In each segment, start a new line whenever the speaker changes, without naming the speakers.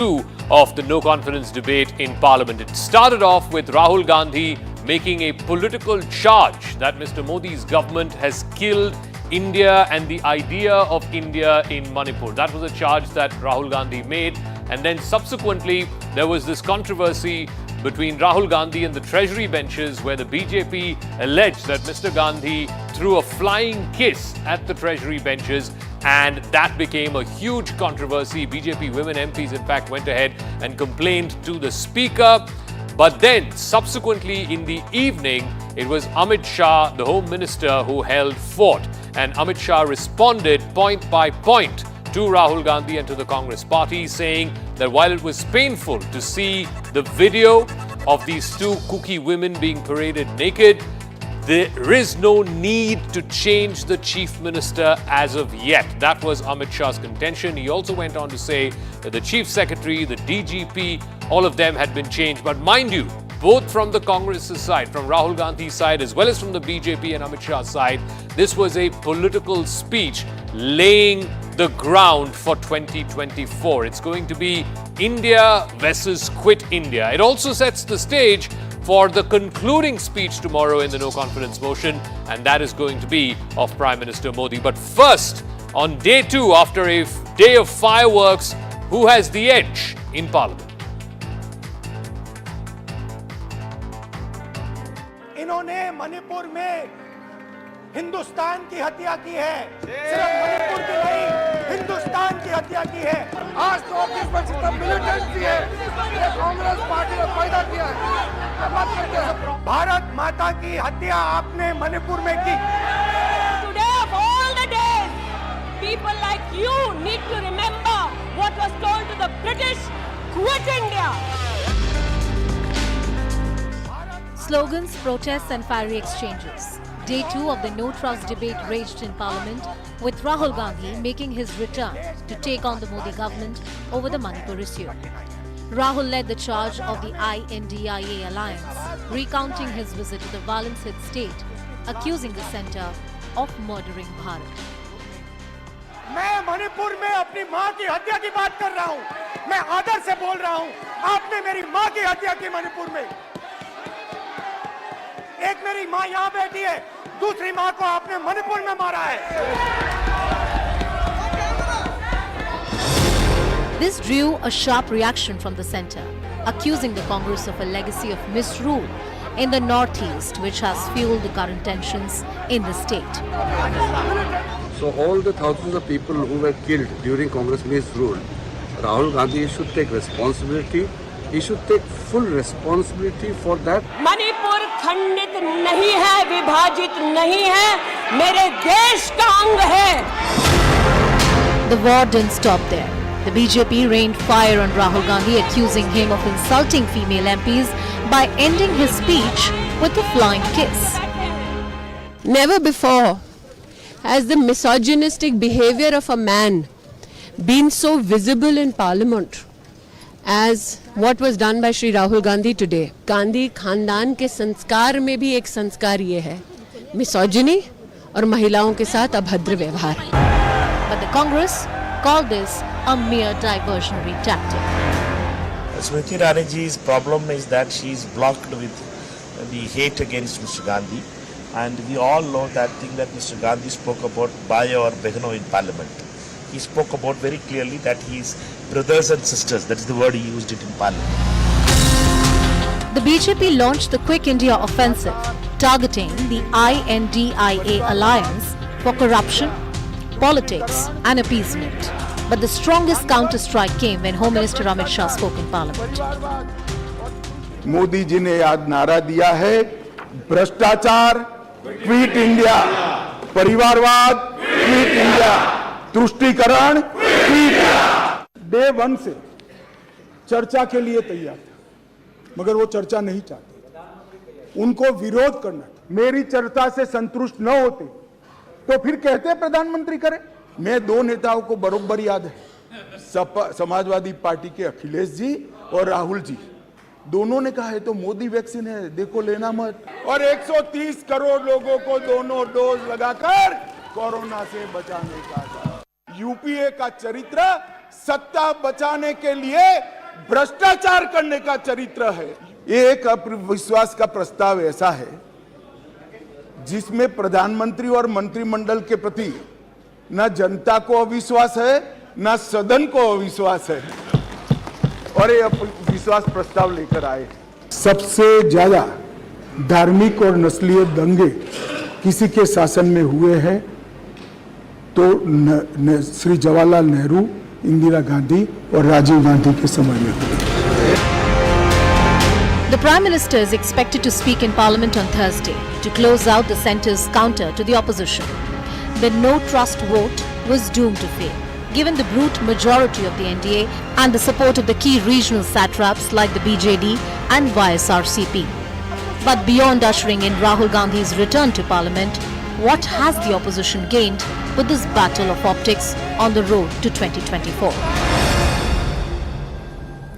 Two of the no confidence debate in Parliament. It started off with Rahul Gandhi making a political charge that Mr. Modi's government has killed India and the idea of India in Manipur. That was a charge that Rahul Gandhi made. And then subsequently, there was this controversy between Rahul Gandhi and the Treasury benches where the BJP alleged that Mr. Gandhi threw a flying kiss at the Treasury benches, and that became a huge controversy. BJP women MPs, in fact, went ahead and complained to the Speaker. But then, subsequently in the evening, it was Amit Shah, the Home Minister, who held fort. And Amit Shah responded point by point to Rahul Gandhi and to the Congress party, saying that while it was painful to see the video of these two cookie women being paraded naked, there is no need to change the Chief Minister as of yet. That was Amit Shah's contention. He also went on to say that the Chief Secretary, the DGP, all of them had been changed. But mind you, both from the Congress side, from Rahul Gandhi's side, as well as from the BJP and Amit Shah's side, this was a political speech laying the ground for 2024. It's going to be India versus Quit India. It also sets the stage for the concluding speech tomorrow in the no confidence motion, and that is going to be of Prime Minister Modi. But first, on day two, after a day of fireworks, who has the edge in Parliament?
इन्होंने मणिपुर में हिंदुस्तान की हत्या की है, सिर्फ मणिपुर की नहीं, हिंदुस्तान की हत्या की है। आज तो ऑफिस में सिर्फ मिलिटेंसी है, ये कांग्रेस पार्टी ने पैदा किया है। बात करते हैं, भारत माता की हत्या आपने मणिपुर में की।
Today of all the days, people like you need to remember what was told to the British: quit India.
Slogans, protests and fiery exchanges. Day 2 of the No Trust debate raged in Parliament, with Rahul Gandhi making his return to take on the Modi government over the Manipur issue. Rahul led the charge of the INDIA alliance, recounting his visit to the violence-hit state, accusing the centre of murdering Bharat.
मैं मणिपुर में अपनी मां की हत्या की बात कर रहा हूं। मैं आदर से बोल रहा हूं, आपने मेरी मां की हत्या की मणिपुर में। एक मेरी मां यहां बैठी है, दूसरी मां को आपने मणिपुर में मारा है।
This drew a sharp reaction from the centre, accusing the Congress of a legacy of misrule in the northeast, which has fueled the current tensions in the state.
So all the thousands of people who were killed during Congress misrule, Rahul Gandhi should take responsibility. He should take full responsibility for that.
Manipur खंडित नहीं है, विभाजित नहीं है, मेरे देश का अंग है।
The war didn't stop there. The BJP rained fire on Rahul Gandhi, accusing him of insulting female MPs by ending his speech with a flying kiss.
Never before has the misogynistic behavior of a man been so visible in Parliament as what was done by Shri Rahul Gandhi today. Gandhi खानदान के संस्कार में भी एक संस्कार ये है, misogyny और महिलाओं के साथ अभद्र व्यवहार।
But the Congress called this a mere diversionary tactic.
Smriti Irani's problem is that she is blocked with the hate against Mr. Gandhi, and we all know that thing that Mr. Gandhi spoke about Bhai or Behno in Parliament. He spoke about very clearly that he's brothers and sisters. That is the word he used it in Parliament.
The BJP launched the Quick India offensive, targeting the INDIA alliance for corruption, politics and appeasement. But the strongest counter-strike came when Home Minister Amit Shah spoke in Parliament.
Modi ji ने आज नारा दिया है, भ्रष्टाचार quit India, परिवारवाद quit India, तुष्टीकरण quit. Day 1 से चर्चा के लिए तैयार थे, मगर वो चर्चा नहीं चाहते, उनको विरोध करना था। मेरी चर्चा से संतुष्ट न होते तो फिर कहते प्रधानमंत्री करें। मैं दो नेताओं को बरोबर याद है, समाजवादी पार्टी के अखिलेश जी और राहुल जी, दोनों ने कहा है तो मोदी वैक्सीन है, देखो लेना मत। और 130 करोड़ लोगों को दोनों डोज लगाकर कोरोना से बचाने का था। यूपीए का चरित्र सत्ता बचाने के लिए भ्रष्टाचार करने का चरित्र है। ये एक अविश्वास का प्रस्ताव ऐसा है जिसमें प्रधानमंत्री और मंत्रिमंडल के प्रति न जनता को अविश्वास है, न सदन को अविश्वास है, और ये विश्वास प्रस्ताव लेकर आए। सबसे ज्यादा धार्मिक और नस्लीय दंगे किसी के शासन में हुए हैं तो श्री जवाहरलाल नेहरू, इंदिरा गांधी और राजीव गांधी के समय में हुए।
The Prime Minister is expected to speak in Parliament on Thursday to close out the centre's counter to the opposition. The no trust vote was doomed to fail, given the brute majority of the NDA and the support of the key regional satraps like the BJD and YSRCP. But beyond ushering in Rahul Gandhi's return to Parliament, what has the opposition gained with this battle of optics on the road to 2024?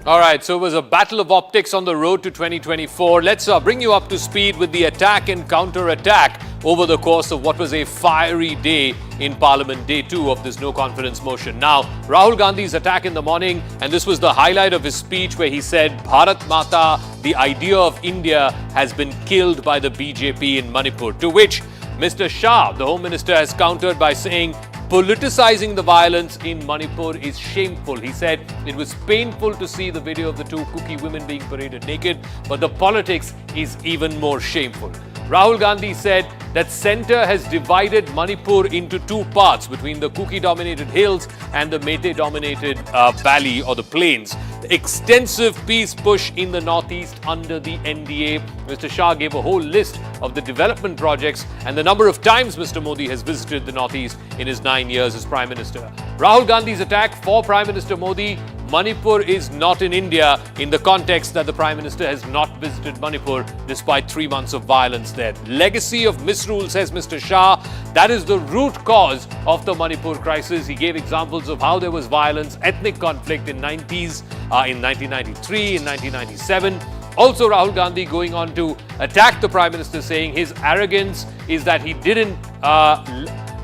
All right, so it was a battle of optics on the road to 2024. Let's bring you up to speed with the attack and counter-attack over the course of what was a fiery day in Parliament, day 2 of this no-confidence motion. Now, Rahul Gandhi's attack in the morning, and this was the highlight of his speech where he said, Bharat Mata, the idea of India, has been killed by the BJP in Manipur. To which Mr. Shah, the Home Minister, has countered by saying, politicizing the violence in Manipur is shameful. He said it was painful to see the video of the two Kuki women being paraded naked, but the politics is even more shameful. Rahul Gandhi said that centre has divided Manipur into two parts between the Kuki-dominated hills and the Meitei-dominated valley or the plains. The extensive peace push in the northeast under the NDA. Mr. Shah gave a whole list of the development projects and the number of times Mr. Modi has visited the northeast in his 9 years as Prime Minister. Rahul Gandhi's attack for Prime Minister Modi: Manipur is not in India, in the context that the Prime Minister has not visited Manipur despite 3 months of violence there. Legacy of misrule, says Mr. Shah, that is the root cause of the Manipur crisis. He gave examples of how there was violence, ethnic conflict in 90s, in 1993, in 1997. Also, Rahul Gandhi going on to attack the Prime Minister, saying his arrogance is that he didn't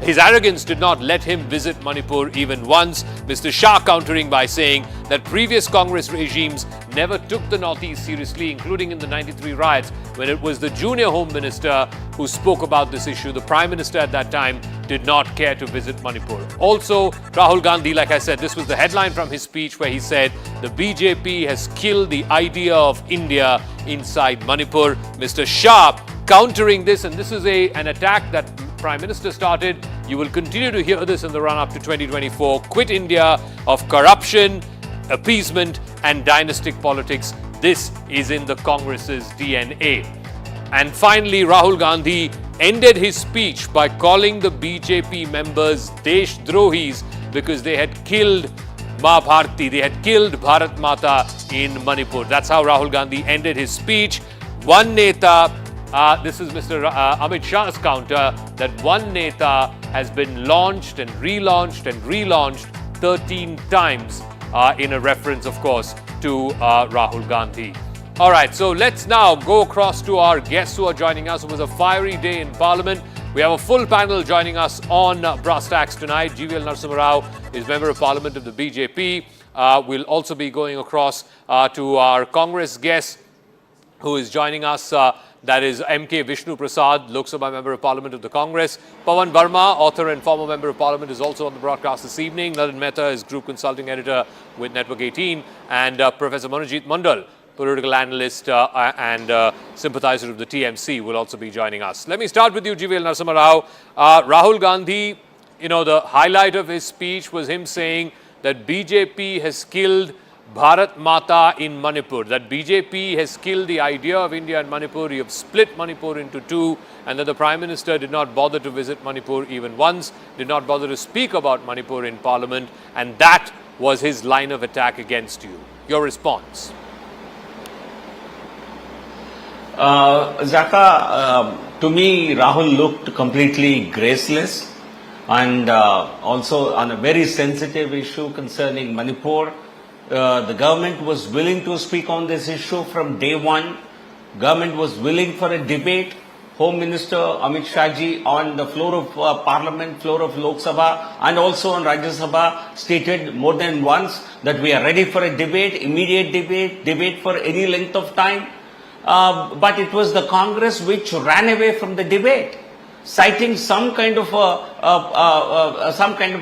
his arrogance did not let him visit Manipur even once. Mr. Shah countering by saying that previous Congress regimes never took the Northeast seriously, including in the 93 riots, when it was the junior Home Minister who spoke about this issue. The Prime Minister at that time did not care to visit Manipur. Also, Rahul Gandhi, like I said, this was the headline from his speech where he said the BJP has killed the idea of India inside Manipur. Mr. Shah countering this, and this is an attack that Prime Minister started. You will continue to hear this in the run-up to 2024. Quit India of corruption, appeasement and dynastic politics. This is in the Congress's DNA. And finally, Rahul Gandhi ended his speech by calling the BJP members Desh Drohis because they had killed Ma Bharti, they had killed Bharat Mata in Manipur. That's how Rahul Gandhi ended his speech. One Neta, this is Mr. Amit Shah's counter, that one Neta has been launched and relaunched 13 times in a reference, of course, to Rahul Gandhi. All right, so let's now go across to our guests who are joining us. It was a fiery day in Parliament. We have a full panel joining us on Brass Tacks tonight. GVL Narasimha Rao is Member of Parliament of the BJP. We'll also be going across to our Congress guest who is joining us. That is MK Vishnu Prasad, Lok Sabha Member of Parliament of the Congress. Pawan Verma, author and former Member of Parliament, is also on the broadcast this evening. Lalit Mehta is Group Consulting Editor with Network 18. And Professor Manojit Mandal, political analyst and sympathizer of the TMC, will also be joining us. Let me start with you, GVL Narasimha Rao. Rahul Gandhi, you know, the highlight of his speech was him saying that BJP has killed Bharat Mata in Manipur, that BJP has killed the idea of India and Manipur. You have split Manipur into two, and that the Prime Minister did not bother to visit Manipur even once, did not bother to speak about Manipur in Parliament, and that was his line of attack against you. Your response?
Zaka, to me, Rahul looked completely graceless, and also on a very sensitive issue concerning Manipur. The government was willing to speak on this issue from day one. Government was willing for a debate. Home Minister Amit Shah ji on the floor of Parliament, floor of Lok Sabha and also on Rajya Sabha stated more than once that we are ready for a debate, immediate debate for any length of time. But it was the Congress which ran away from the debate, citing some kind of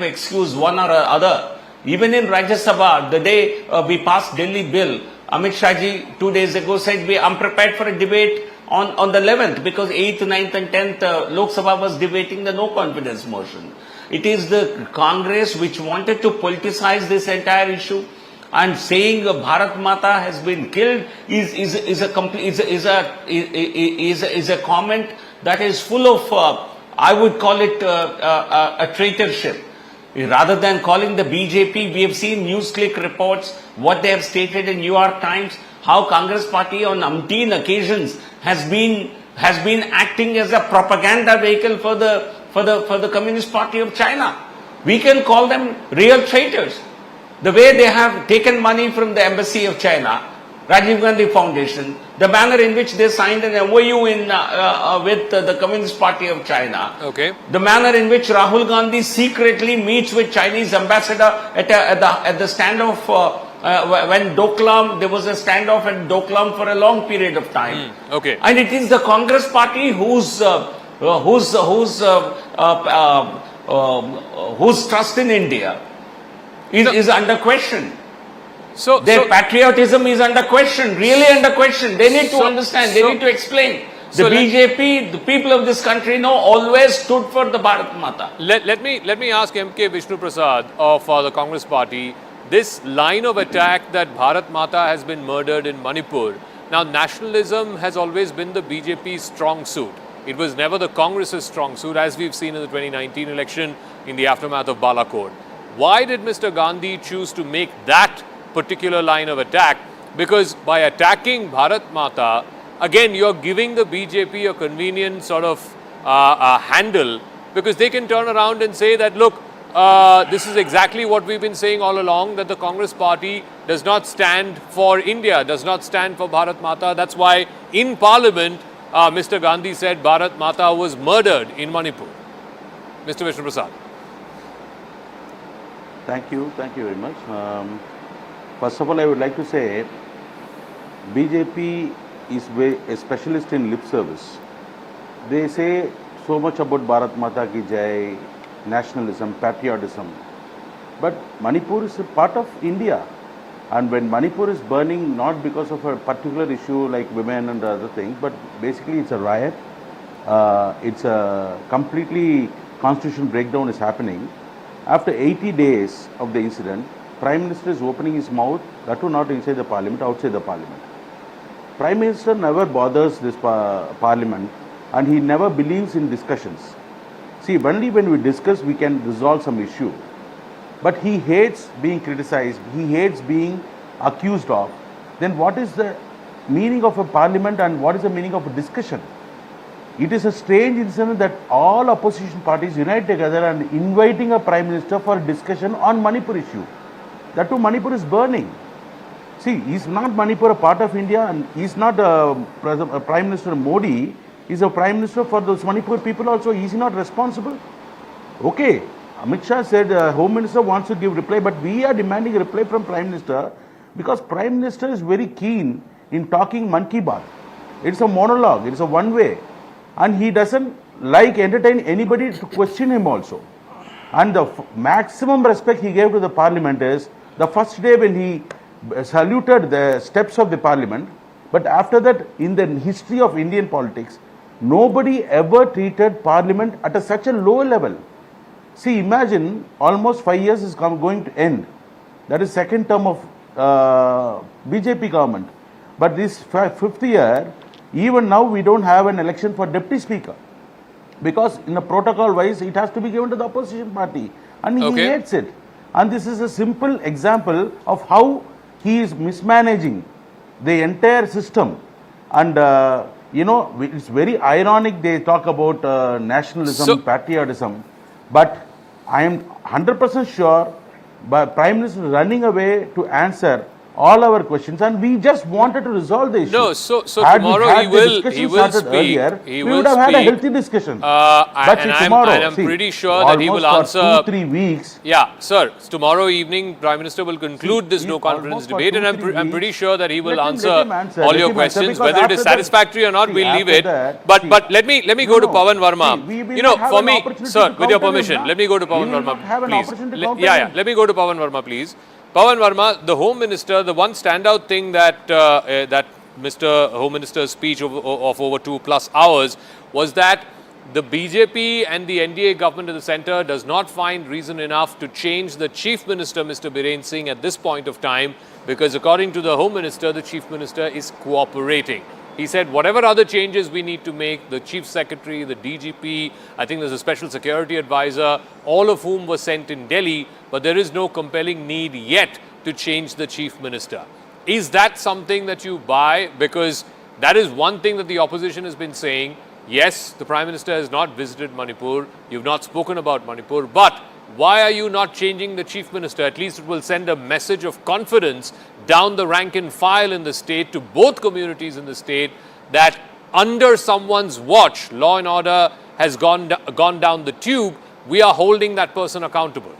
excuse, one or other. Even in Rajya Sabha, the day we passed Delhi bill, Amit Shah ji 2 days ago said we are unprepared for a debate on the 11th because 8th, 9th and 10th Lok Sabha was debating the no confidence motion. It is the Congress which wanted to politicize this entire issue, and saying Bharat Mata has been killed is a comment that is full of I would call it a traitorship. Rather than calling the BJP, we have seen NewsClick reports, what they have stated in New York Times, how Congress party on umpteen occasions has been acting as a propaganda vehicle for the Communist Party of China. We can call them real traitors. The way they have taken money from the embassy of China, Rajiv Gandhi Foundation, the manner in which they signed an MOU with the Communist Party of China, the manner in which Rahul Gandhi secretly meets with Chinese ambassador at the standoff when Doklam, there was a standoff at Doklam for a long period of time. And it is the Congress Party whose trust in India is under question. So their patriotism is under question, really under question. They need to understand, they need to explain. The BJP, the people of this country always stood for the Bharat Mata.
Let me ask MK Vishnu Prasad of the Congress Party, this line of attack that Bharat Mata has been murdered in Manipur. Now, nationalism has always been the BJP's strong suit. It was never the Congress's strong suit, as we've seen in the 2019 election in the aftermath of Balakot. Why did Mr. Gandhi choose to make that particular line of attack? Because by attacking Bharat Mata, again, you're giving the BJP a convenient sort of handle, because they can turn around and say that, look, this is exactly what we've been saying all along, that the Congress Party does not stand for India, does not stand for Bharat Mata. That's why in Parliament, Mr. Gandhi said Bharat Mata was murdered in Manipur. Mr. Vishnu Prasad.
Thank you very much. First of all, I would like to say BJP is a specialist in lip service. They say so much about Bharat Mata ki Jai, nationalism, patriotism. But Manipur is a part of India. And when Manipur is burning, not because of a particular issue like women and other things, but basically it's a riot. It's a completely constitutional breakdown is happening. After 80 days of the incident, Prime Minister is opening his mouth, that too not inside the Parliament, outside the Parliament. Prime Minister never bothers this Parliament, and he never believes in discussions. See, only when we discuss, we can resolve some issue. But he hates being criticized, he hates being accused of. Then what is the meaning of a Parliament and what is the meaning of a discussion? It is a strange incident that all opposition parties unite together and inviting a Prime Minister for a discussion on Manipur issue. That too, Manipur is burning. See, is not Manipur a part of India, and is not Prime Minister Modi is a Prime Minister for those Manipur people also. Is he not responsible? Okay, Amit Shah said Home Minister wants to give reply, but we are demanding a reply from Prime Minister because Prime Minister is very keen in talking Man Ki Baat. It's a monologue, it's a one way. And he doesn't like entertain anybody to question him also. And the maximum respect he gave to the Parliament is the first day when he saluted the steps of the Parliament. But after that, in the history of Indian politics, nobody ever treated Parliament at such a low level. See, imagine almost 5 years is going to end. That is second term of BJP government. But this fifth year, even now we don't have an election for Deputy Speaker. Because in a protocol wise, it has to be given to the opposition party. And he hates it. And this is a simple example of how he is mismanaging the entire system. And, it's very ironic they talk about nationalism, patriotism. But I am 100% sure by Prime Minister running away to answer all our questions, and we just wanted to resolve the issue.
No, so
Had we
tomorrow
had
he
the
will
discussion
speak.
started earlier,
He
we
will
would have had a
speak.
healthy discussion.
And
see,
I'm,
tomorrow,
and I'm
see,
pretty sure that he will
almost
answer.
for 2-3 weeks.
Yeah, sir. Tomorrow evening, Prime Minister will conclude this
See,
no confidence
almost for
debate, and
2-3
I'm pretty
weeks,
sure that he will
let
answer
him answer,
all
let
your
him answer,
questions.
because
Whether it is
after that-
satisfactory or not,
see,
we'll leave
after
it.
that,
But
see,
let me go to Pavan Verma.
See, we will
You know,
not have
for
an
me,
opportunity
sir,
to
with your
counter him,
permission,
na?
let me go to
We
Pavan
will
Verma,
not have an
please.
opportunity to counter
Yeah,
him.
let me go to Pavan Verma, please. Pavan Verma, the Home Minister, the one standout thing that that Mr. Home Minister's speech of over 2+ hours was that the BJP and the NDA government of the centre does not find reason enough to change the Chief Minister, Mr. Biren Singh, at this point of time, because according to the Home Minister, the Chief Minister is cooperating. He said whatever other changes we need to make, the Chief Secretary, the DGP, I think there's a Special Security Advisor, all of whom were sent in Delhi, but there is no compelling need yet to change the Chief Minister. Is that something that you buy? Because that is one thing that the opposition has been saying. Yes, the Prime Minister has not visited Manipur, you've not spoken about Manipur, but why are you not changing the Chief Minister? At least it will send a message of confidence down the rank and file in the state to both communities in the state that under someone's watch, law and order has gone down the tube. We are holding that person accountable.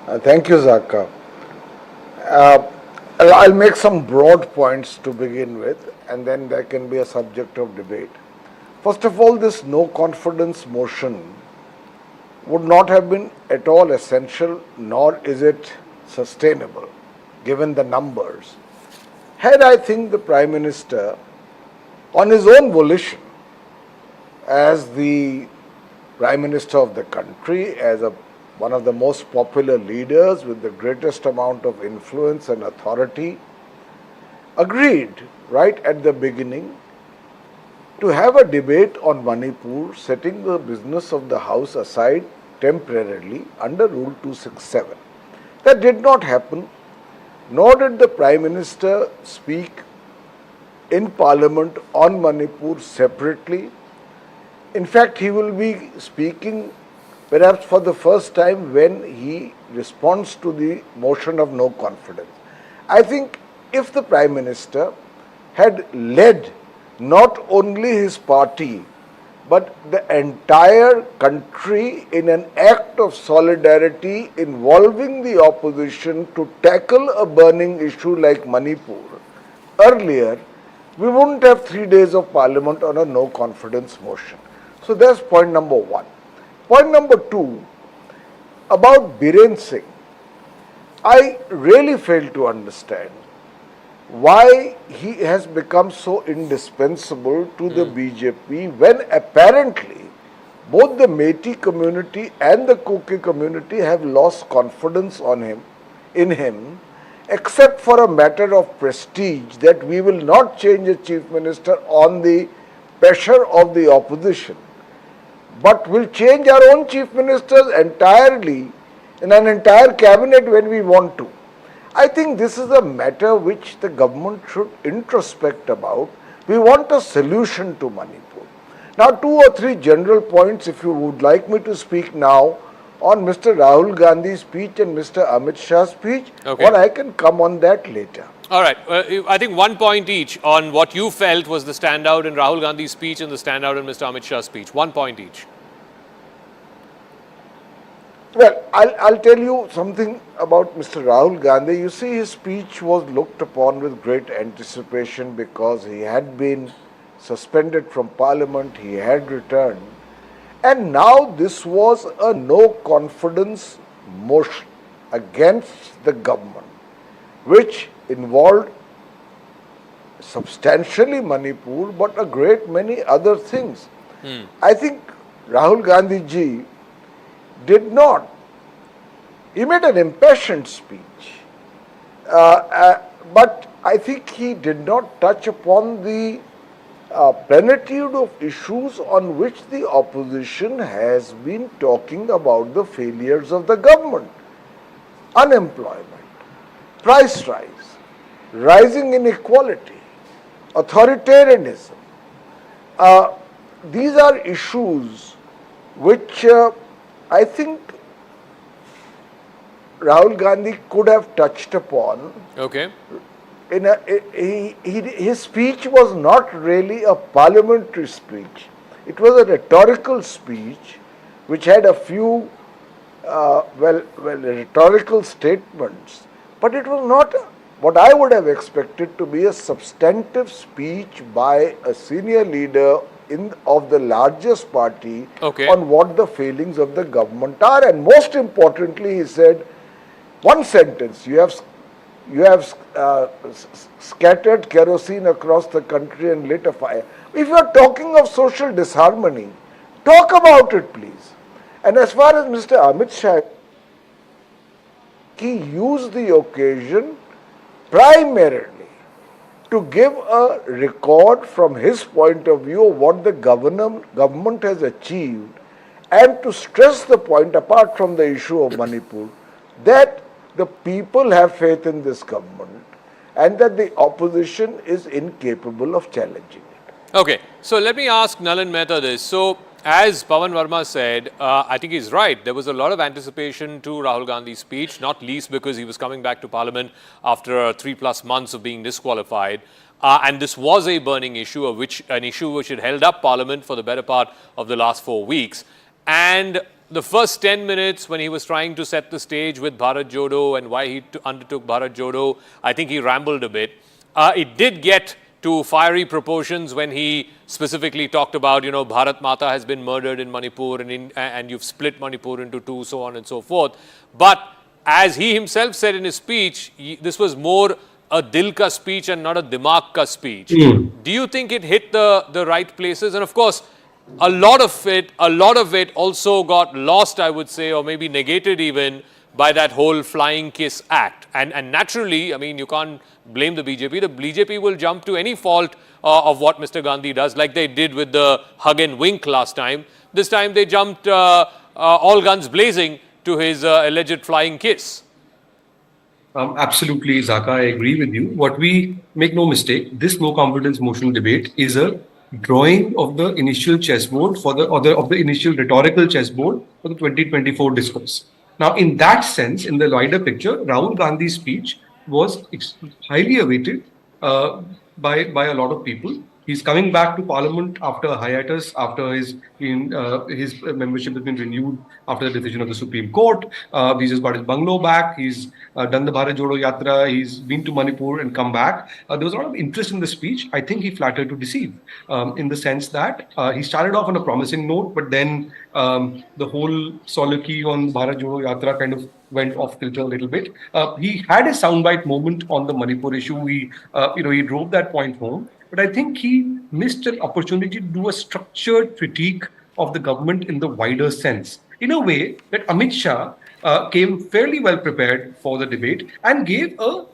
Thank you, Zaka. I'll make some broad points to begin with, and then there can be a subject of debate. First of all, this no confidence motion would not have been at all essential, nor is it sustainable, given the numbers, had I think the Prime Minister, on his own volition, as the Prime Minister of the country, as one of the most popular leaders with the greatest amount of influence and authority, agreed right at the beginning to have a debate on Manipur, setting the business of the House aside temporarily under Rule 267. That did not happen, nor did the Prime Minister speak in Parliament on Manipur separately. In fact, he will be speaking perhaps for the first time when he responds to the motion of no confidence. I think if the Prime Minister had led not only his party but the entire country in an act of solidarity involving the opposition to tackle a burning issue like Manipur earlier, we wouldn't have 3 days of Parliament on a no confidence motion. So that's point number one. Point number two, about Biren Singh, I really fail to understand why he has become so indispensable to the BJP when apparently both the Meitei community and the Kuki community have lost confidence in him, except for a matter of prestige that we will not change a chief minister on the pressure of the opposition, but will change our own chief ministers entirely in an entire cabinet when we want to. I think this is a matter which the government should introspect about. We want a solution to Manipur. Now, 2 or 3 general points, if you would like me to speak now, on Mr. Rahul Gandhi's speech and Mr. Amit Shah's speech,
Okay.
or I can come on that later.
All right. I think 1 point each on what you felt was the standout in Rahul Gandhi's speech and the standout in Mr. Amit Shah's speech. 1 point each.
Well, I'll tell you something about Mr. Rahul Gandhi. You see, his speech was looked upon with great anticipation because he had been suspended from Parliament, he had returned, and now this was a no confidence motion against the government, which involved substantially Manipur, but a great many other things. I think Rahul Gandhi ji did not. He made an impassioned speech, but I think he did not touch upon the plenitude of issues on which the opposition has been talking about the failures of the government. Unemployment, price rise, rising inequality, authoritarianism. These are issues which I think Rahul Gandhi could have touched upon.
Okay.
His speech was not really a parliamentary speech. It was a rhetorical speech which had a few rhetorical statements, but it was not what I would have expected to be a substantive speech by a senior leader of the largest party on what the failings of the government are. And most importantly, he said one sentence: you have scattered kerosene across the country and lit a fire. If you are talking of social disharmony, talk about it, please. And as far as Mr. Amit Shah, he used the occasion primarily to give a record from his point of view of what the government has achieved, and to stress the point, apart from the issue of Manipur, that the people have faith in this government and that the opposition is incapable of challenging it.
Okay, so let me ask Nalin Mehta this. So, as Pawan Verma said, I think he's right. There was a lot of anticipation to Rahul Gandhi's speech, not least because he was coming back to Parliament after 3+ months of being disqualified. And this was a burning issue, an issue which had held up Parliament for the better part of the last 4 weeks. And the first 10 minutes when he was trying to set the stage with Bharat Jodo and why he undertook Bharat Jodo, I think he rambled a bit. It did get to fiery proportions when he specifically talked about, Bharat Mata has been murdered in Manipur and you've split Manipur into two, so on and so forth. But as he himself said in his speech, this was more a dil ka speech and not a dimag ka speech. Do you think it hit the right places? And of course, a lot of it also got lost, I would say, or maybe negated even by that whole flying kiss act. And naturally, I mean, you can't blame the BJP. The BJP will jump to any fault of what Mr. Gandhi does, like they did with the hug and wink last time. This time they jumped all guns blazing to his alleged flying kiss.
Absolutely, Zaka, I agree with you. What we make no mistake, this no confidence motion debate is a drawing of the initial chessboard of the initial rhetorical chessboard for the 2024 discourse. Now, in that sense, in the wider picture, Rahul Gandhi's speech was highly awaited by a lot of people. He's coming back to Parliament after a hiatus, after his membership has been renewed after the decision of the Supreme Court. He's just got his bungalow back. He's done the Bharat Jodo Yatra. He's been to Manipur and come back. There was a lot of interest in the speech. I think he flattered to deceive in the sense that he started off on a promising note, but then the whole soliloquy on Bharat Jodo Yatra kind of went off kilter a little bit. He had a soundbite moment on the Manipur issue. He drove that point home. But I think he missed an opportunity to do a structured critique of the government in the wider sense, in a way that Amit Shah came fairly well prepared for the debate and gave a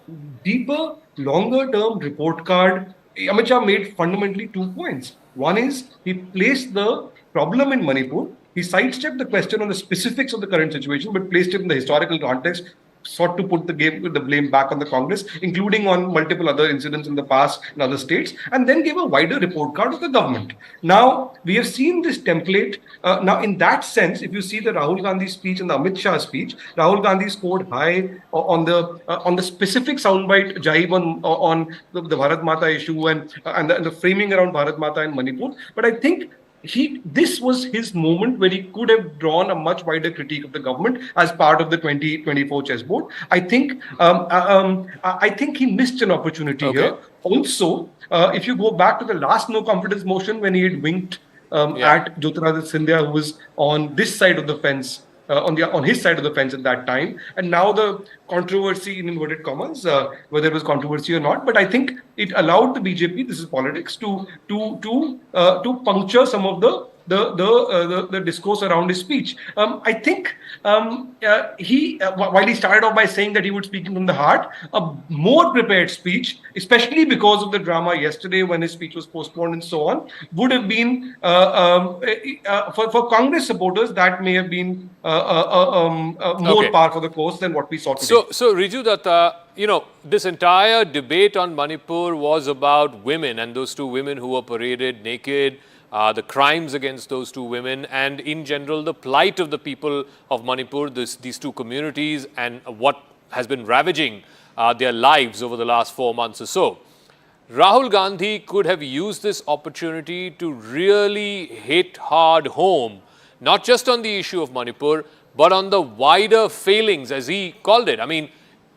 deeper, longer-term report card. Amit Shah made fundamentally 2 points. One is he placed the problem in Manipur. He sidestepped the question on the specifics of the current situation, but placed it in the historical context, sought to put the blame back on the Congress, including on multiple other incidents in the past in other states, and then gave a wider report card of the government. Now, we have seen this template. Now, in that sense, if you see the Rahul Gandhi speech and the Amit Shah speech, Rahul Gandhi scored high on the specific soundbite jibe on the Bharat Mata issue and the framing around Bharat Mata and Manipur. But I think this was his moment where he could have drawn a much wider critique of the government as part of the 2024 chessboard. I think he missed an opportunity here. Also, if you go back to the last no confidence motion when he had winked at Jyotiraditta Scindia, who was on this side of the fence, on his side of the fence at that time, and now the controversy in inverted commas, whether it was controversy or not, but I think it allowed the BJP, this is politics, to puncture some of the discourse around his speech. I think while he started off by saying that he would speak from the heart, a more prepared speech, especially because of the drama yesterday when his speech was postponed and so on, would have been for Congress supporters, that may have been more par for the course than what we saw today.
So Riju Datta, this entire debate on Manipur was about women and those 2 women who were paraded naked the crimes against those two women, and in general the plight of the people of Manipur, these two communities, and what has been ravaging their lives over the last 4 months or so. Rahul Gandhi could have used this opportunity to really hit hard home, not just on the issue of Manipur, but on the wider failings, as he called it. I mean,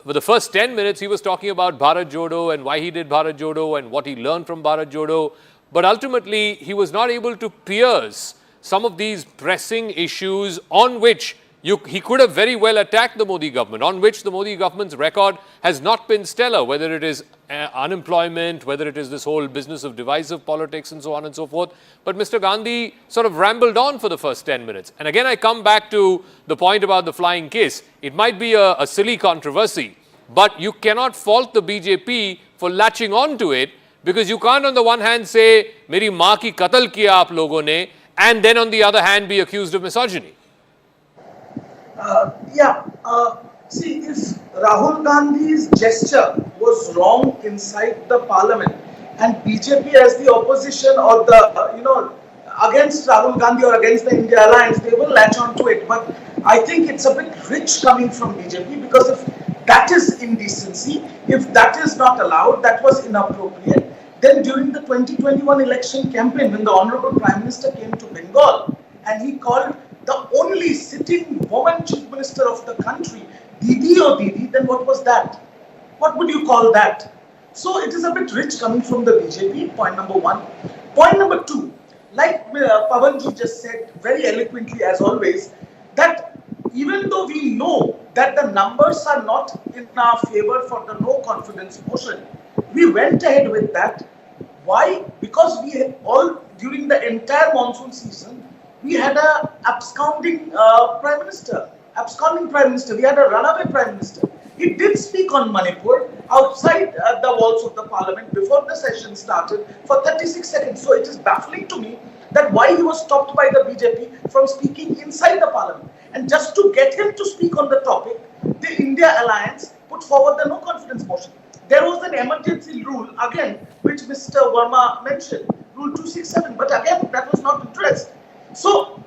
for the first 10 minutes, he was talking about Bharat Jodo and why he did Bharat Jodo and what he learned from Bharat Jodo. But ultimately, he was not able to pierce some of these pressing issues on which he could have very well attacked the Modi government, on which the Modi government's record has not been stellar, whether it is unemployment, whether it is this whole business of divisive politics and so on and so forth. But Mr. Gandhi sort of rambled on for the first 10 minutes. And again, I come back to the point about the flying kiss. It might be a silly controversy, but you cannot fault the BJP for latching on to it, because you can't on the one hand say, "Meri maa ki qatl kiya aap logon ne," and then on the other hand be accused of misogyny.
See, if Rahul Gandhi's gesture was wrong inside the parliament, and BJP as the opposition or the, against Rahul Gandhi or against the India Alliance, they will latch on to it. But I think it's a bit rich coming from BJP, because if that is indecency, if that is not allowed, that was inappropriate, then during the 2021 election campaign, when the Honorable Prime Minister came to Bengal and he called the only sitting woman chief minister of the country Didi or Didi, then what was that? What would you call that? So it is a bit rich coming from the BJP, point number one. Point number two, like Pavanji just said very eloquently as always, that even though we know that the numbers are not in our favor for the no confidence motion, we went ahead with that. Why? Because we had all, during the entire monsoon season, we had a absconding prime minister. We had a runaway prime minister. He did speak on Manipur outside the walls of the parliament before the session started for 36 seconds. So it is baffling to me that why he was stopped by the BJP from speaking inside the parliament. And just to get him to speak on the topic, the India Alliance put forward the no confidence motion. There was an emergency rule, again, which Mr. Verma mentioned, Rule 267, but again, that was not addressed. So,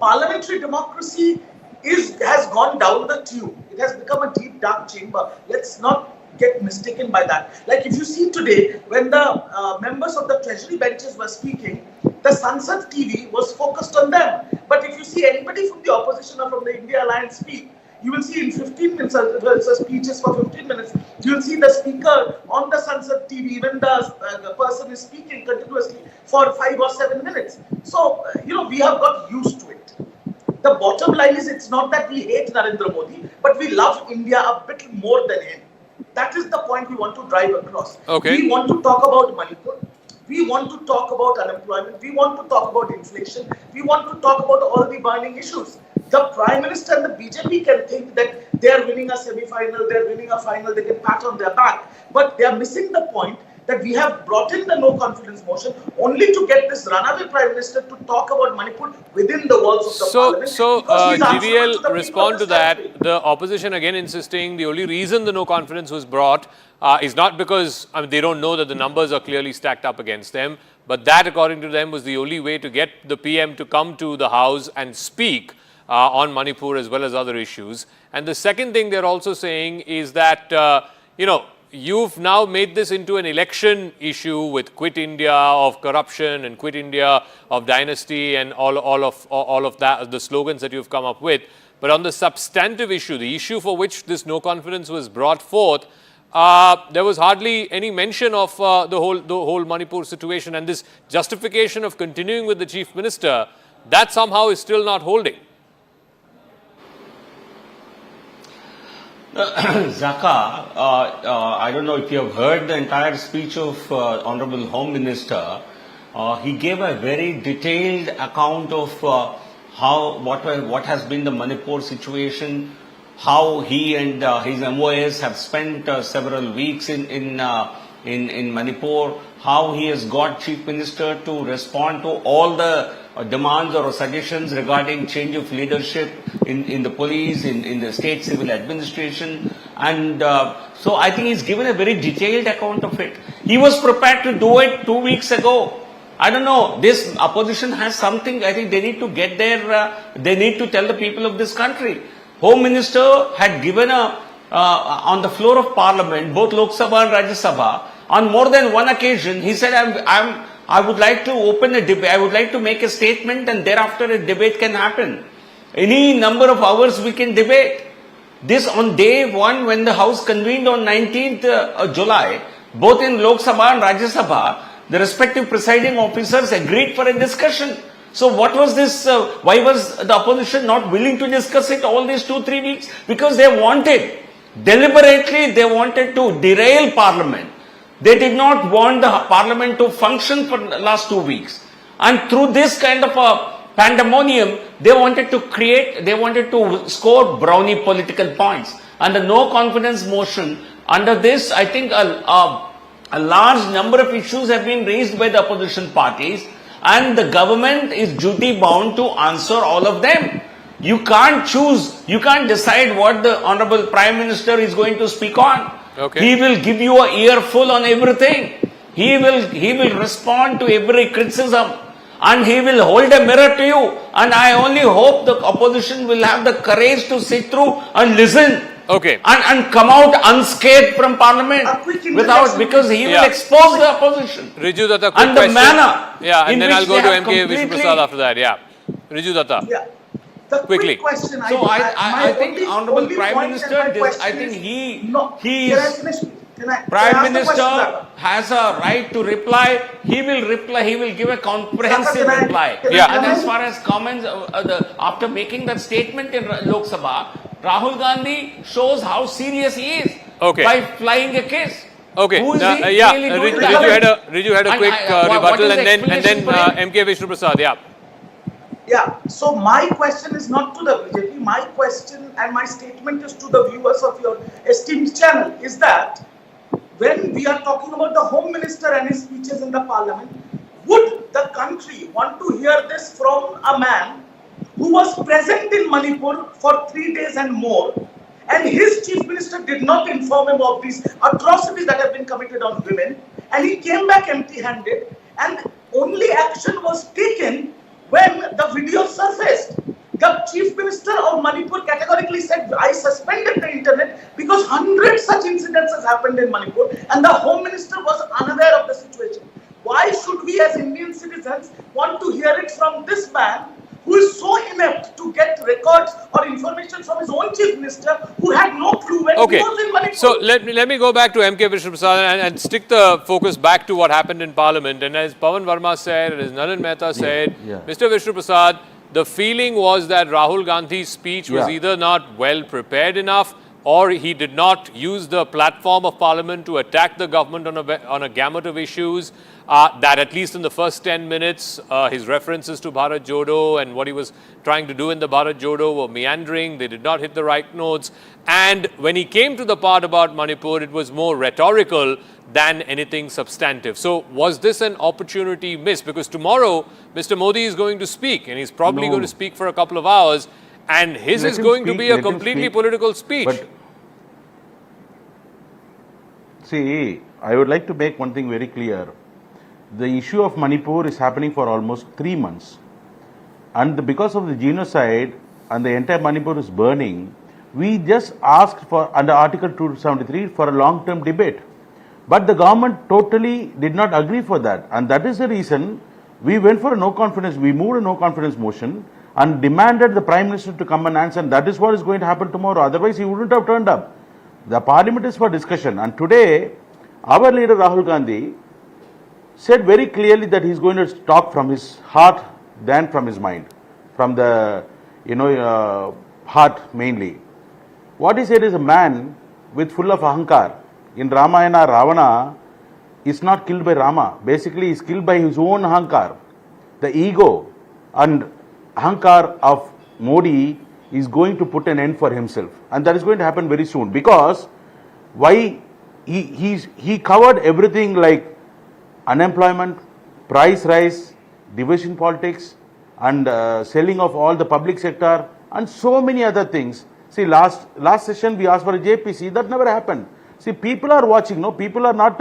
parliamentary democracy has gone down the tube. It has become a deep, dark chamber. Let's not get mistaken by that. Like if you see today, when the members of the treasury benches were speaking, the Sansad TV was focused on them. But if you see anybody from the opposition or from the India Alliance speak, you will see in 15 minutes, speeches for 15 minutes, you will see the speaker on the Sansad TV, when the person is speaking continuously for 5 or 7 minutes. So, we have got used to it. The bottom line is, it's not that we hate Narendra Modi, but we love India a bit more than him. That is the point we want to drive across.
Okay.
We want to talk about Manipur. We want to talk about unemployment. We want to talk about inflation. We want to talk about all the burning issues. The Prime Minister and the BJP can think that they are winning a semi-final, they are winning a final, they can pat on their back. But they are missing the point that we have brought in the no confidence motion only to get this runaway Prime Minister to talk about Manipur within the walls of the parliament.
So, GVL, respond to that. The opposition again insisting the only reason the no confidence was brought is not because they don't know that the numbers are clearly stacked up against them, but that, according to them, was the only way to get the PM to come to the House and speak on Manipur as well as other issues. And the second thing they're also saying is that, you've now made this into an election issue with Quit India of corruption and Quit India of dynasty and all of that, the slogans that you've come up with. But on the substantive issue, the issue for which this no confidence was brought forth, there was hardly any mention of the whole Manipur situation, and this justification of continuing with the Chief Minister, that somehow is still not holding.
Zaka, I don't know if you have heard the entire speech of Honorable Home Minister. He gave a very detailed account of what has been the Manipur situation, how he and his MOAs have spent several weeks in Manipur, how he has got Chief Minister to respond to all the demands or suggestions regarding change of leadership in the police, in the state civil administration. And so I think he's given a very detailed account of it. He was prepared to do it 2 weeks ago. I don't know, this opposition has something, I think they need to get their, they need to tell the people of this country. Home Minister had given on the floor of Parliament, both Lok Sabha and Rajya Sabha, on more than one occasion, he said, I would like to open a debate, I would like to make a statement and thereafter a debate can happen. Any number of hours we can debate. This on day one when the House convened on 19th July, both in Lok Sabha and Rajya Sabha, the respective presiding officers agreed for a discussion. So what was this, why was the opposition not willing to discuss it all these 2-3 weeks? Because they wanted, deliberately they wanted to derail Parliament. They did not want the Parliament to function for the last 2 weeks. And through this kind of a pandemonium, they wanted to score brownie political points. And the no confidence motion, under this, I think a large number of issues have been raised by the opposition parties, and the government is duty bound to answer all of them. You can't choose, you can't decide what the Honorable Prime Minister is going to speak on.
Okay.
He will give you an earful on everything. He will respond to every criticism, and he will hold a mirror to you. And I only hope the opposition will have the courage to sit through and listen.
Okay.
And come out unscathed from Parliament because he will expose the opposition.
Riju Datta,
and the manner.
Yeah, and then I'll go to MK
completely...
Vishnu Prasad after that. Yeah. Riju Datta.
Yeah. The
quickly.
Quick question,
So I think Honorable Prime Minister, I think he is... Prime Minister has a right to reply. He will give a comprehensive reply.
Yeah.
And as far as comments, after making that statement in Lok Sabha, Rahul Gandhi shows how serious he is by flying a kiss.
Okay.
Who is
Now,
he
yeah.
really doing
Riju had a quick rebuttal, and then MK Vishnu Prasad. Yeah.
Yeah. So my question is not to the BJP. My question and my statement is to the viewers of your esteemed channel. Is that when we are talking about the Home Minister and his speeches in the Parliament, would the country want to hear this from a man who was present in Manipur for 3 days and more, and his Chief Minister did not inform him of these atrocities that have been committed on women, and he came back empty-handed, and only action was taken when the video surfaced? The Chief Minister of Manipur categorically said, I suspended the internet because 100 such incidences happened in Manipur, and the Home Minister was unaware of the situation. Why should we as Indian citizens want to hear it from this man who is so inept to get records or information from his own Chief Minister who had no clue when he was in Manipur?
So let me go back to MK Vishnu Prasad and stick the focus back to what happened in Parliament. And as Pawan Verma said, and as Nalan Mehta said, Mr. Vishnu Prasad, the feeling was that Rahul Gandhi's speech was either not well prepared enough, or he did not use the platform of Parliament to attack the government on a gamut of issues, that at least in the first 10 minutes, his references to Bharat Jodo and what he was trying to do in the Bharat Jodo were meandering. They did not hit the right notes. And when he came to the part about Manipur, it was more rhetorical than anything substantive. So was this an opportunity missed? Because tomorrow, Mr. Modi is going to speak, and he's probably going to speak for a couple of hours, and his is going to be a completely political speech.
But see, I would like to make one thing very clear. The issue of Manipur is happening for almost 3 months. And because of the genocide and the entire Manipur is burning, we just asked for, under Article 273, for a long-term debate. But the government totally did not agree for that. And that is the reason we went for a no-confidence, we moved a no-confidence motion and demanded the Prime Minister to come and answer. And that is what is going to happen tomorrow. Otherwise, he wouldn't have turned up. The Parliament is for discussion. And today, our leader Rahul Gandhi said very clearly that he is going to talk from his heart than from his mind, from the heart mainly. What he said is a man with full of ahankar. In Ramayana, Ravana is not killed by Rama. Basically, he is killed by his own ahankar. The ego and ahankar of Modi is going to put an end for himself. And that is going to happen very soon. Because why he covered everything like unemployment, price rise, division politics, and selling of all the public sector, and so many other things. See, last session we asked for a JPC, that never happened. See, people are watching, no? People are not,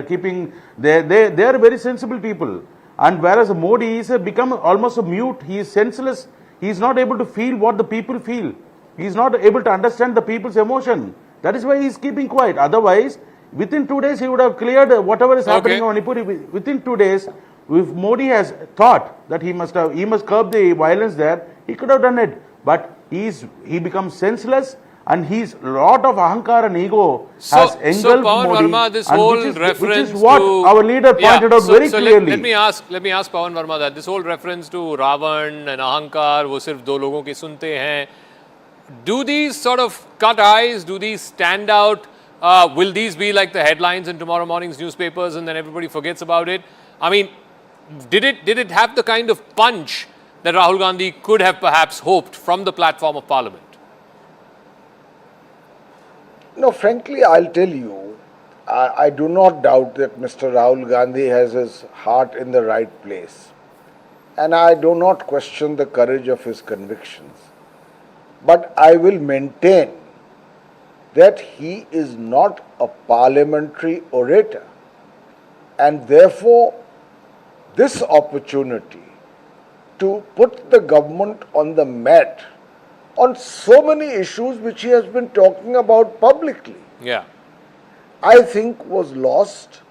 keeping, they are very sensible people. And whereas Modi is become almost a mute, he is senseless, he is not able to feel what the people feel. He is not able to understand the people's emotion. That is why he is keeping quiet. Otherwise, within 2 days, he would have cleared whatever is happening in Manipur. Within 2 days, if Modi has thought that he must curb the violence there, he could have done it. But he becomes senseless, and his lot of ahankar and ego has engulfed Modi.
Verma, this whole
which is what our leader pointed out very clearly.
Let me ask Pawan Verma that this whole reference to Ravan and ahankar, wo sirf do logon ki sunte hain. Do these sort of cut eyes? Do these stand out? Will these be like the headlines in tomorrow morning's newspapers and then everybody forgets about it? I mean, did it have the kind of punch that Rahul Gandhi could have perhaps hoped from the platform of Parliament?
No, frankly, I'll tell you, I do not doubt that Mr. Rahul Gandhi has his heart in the right place. And I do not question the courage of his convictions. But I will maintain that he is not a parliamentary orator. And therefore, this opportunity to put the government on the mat on so many issues which he has been talking about publicly, I think was lost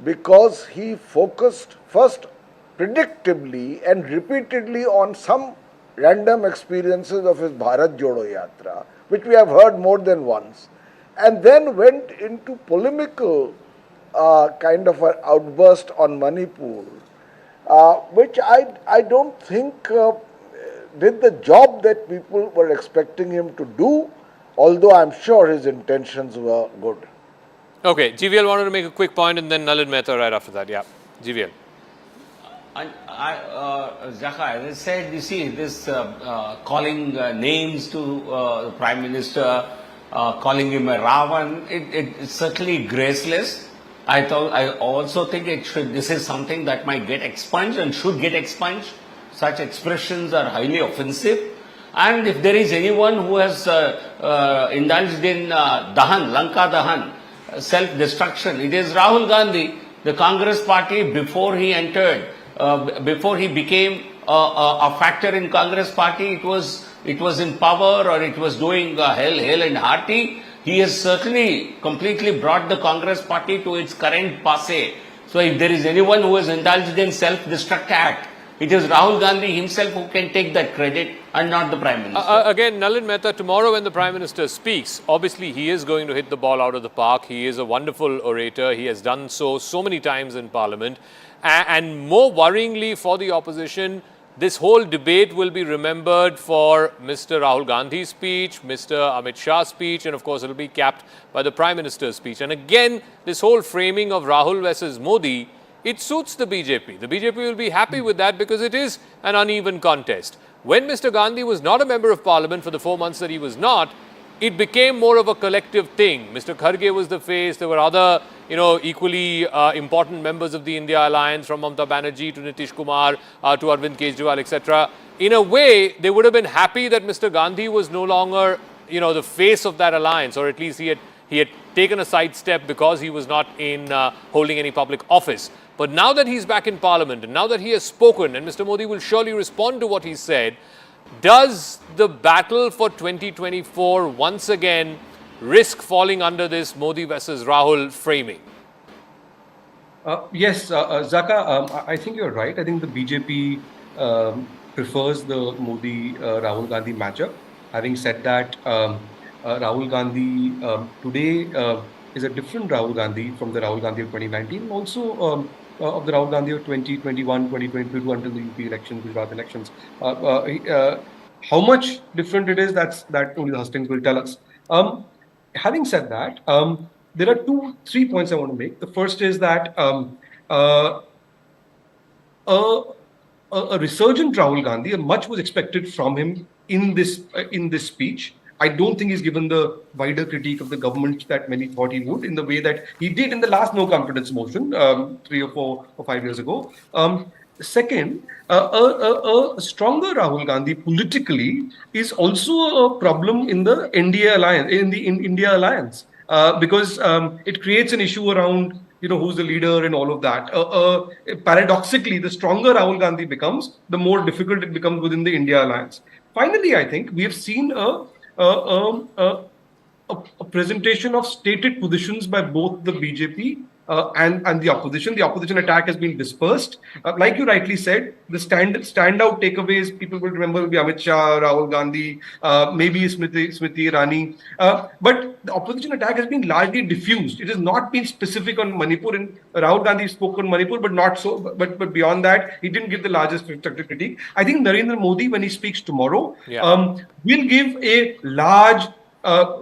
because he focused first predictably and repeatedly on some random experiences of his Bharat Jodo Yatra, which we have heard more than once, and then went into polemical kind of an outburst on Manipur, which I don't think did the job that people were expecting him to do, although I'm sure his intentions were good.
Okay, GVL wanted to make a quick point and then Nalin Mehta right after that. Yeah, GVL.
Zaka, as I said, you see, this calling names to the Prime Minister, calling him a Ravan, it's certainly graceless. I also think this is something that might get expunged and should get expunged. Such expressions are highly offensive. And if there is anyone who has indulged in Lanka Dahan, self-destruction, it is Rahul Gandhi, the Congress party, before he entered. Before he became a factor in Congress party, it was in power or it was doing hell and hearty. He has certainly completely brought the Congress party to its current passe. So if there is anyone who has indulged in self-destruct act, it is Rahul Gandhi himself who can take that credit and not the Prime Minister.
Again, Nalin Mehta, tomorrow when the Prime Minister speaks, obviously he is going to hit the ball out of the park. He is a wonderful orator. He has done so many times in Parliament. And more worryingly for the opposition, this whole debate will be remembered for Mr. Rahul Gandhi's speech, Mr. Amit Shah's speech, and of course it will be capped by the Prime Minister's speech. And again, this whole framing of Rahul versus Modi, it suits the BJP. The BJP will be happy with that because it is an uneven contest. When Mr. Gandhi was not a member of Parliament for the 4 months that he was not, it became more of a collective thing. Mr. Kharge was the face. There were other, equally important members of the India Alliance, from Mamata Banerjee to Nitish Kumar to Arvind Kejriwal, etc. In a way, they would have been happy that Mr. Gandhi was no longer, the face of that alliance, or at least he had taken a sidestep because he was not in holding any public office. But now that he's back in Parliament and now that he has spoken, and Mr. Modi will surely respond to what he said, does the battle for 2024 once again risk falling under this Modi versus Rahul framing?
Yes, Zaka, I think you're right. I think the BJP prefers the Modi-Rahul Gandhi matchup. Having said that, Rahul Gandhi today is a different Rahul Gandhi from the Rahul Gandhi of 2019, also of the Rahul Gandhi of 2021, 2022 until the UP elections, Gujarat elections. How much different it is, that only the hustings will tell us. Having said that, there are 3 points I want to make. The first is that a resurgent Rahul Gandhi, and much was expected from him in this speech. I don't think he's given the wider critique of the government that many thought he would, in the way that he did in the last no confidence motion 3 or 4 or 5 years ago. Second, a stronger Rahul Gandhi politically is also a problem in the NDA alliance, in India alliance. because it creates an issue around, who's the leader and all of that. Paradoxically, the stronger Rahul Gandhi becomes, the more difficult it becomes within the India alliance. Finally, I think we have seen a presentation of stated positions by both the BJP and the opposition. The opposition attack has been dispersed. Like you rightly said, the standout takeaways people will remember will be Amit Shah, Rahul Gandhi, maybe Smriti Irani. But the opposition attack has been largely diffused. It has not been specific on Manipur. And Rahul Gandhi spoke on Manipur, but not so. But beyond that, he didn't give the largest constructive critique. I think Narendra Modi, when he speaks tomorrow, will give a large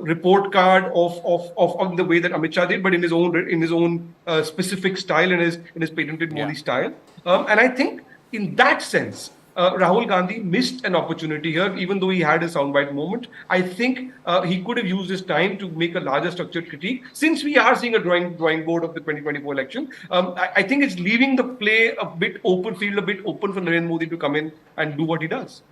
report card of the way that Amit Shah did, but in his own specific style, in his patented Modi style. And I think in that sense, Rahul Gandhi missed an opportunity here, even though he had a soundbite moment. I think he could have used his time to make a larger structured critique. Since we are seeing a drawing board of the 2024 election, I think it's leaving the play a bit open for Narendra Modi to come in and do what he does.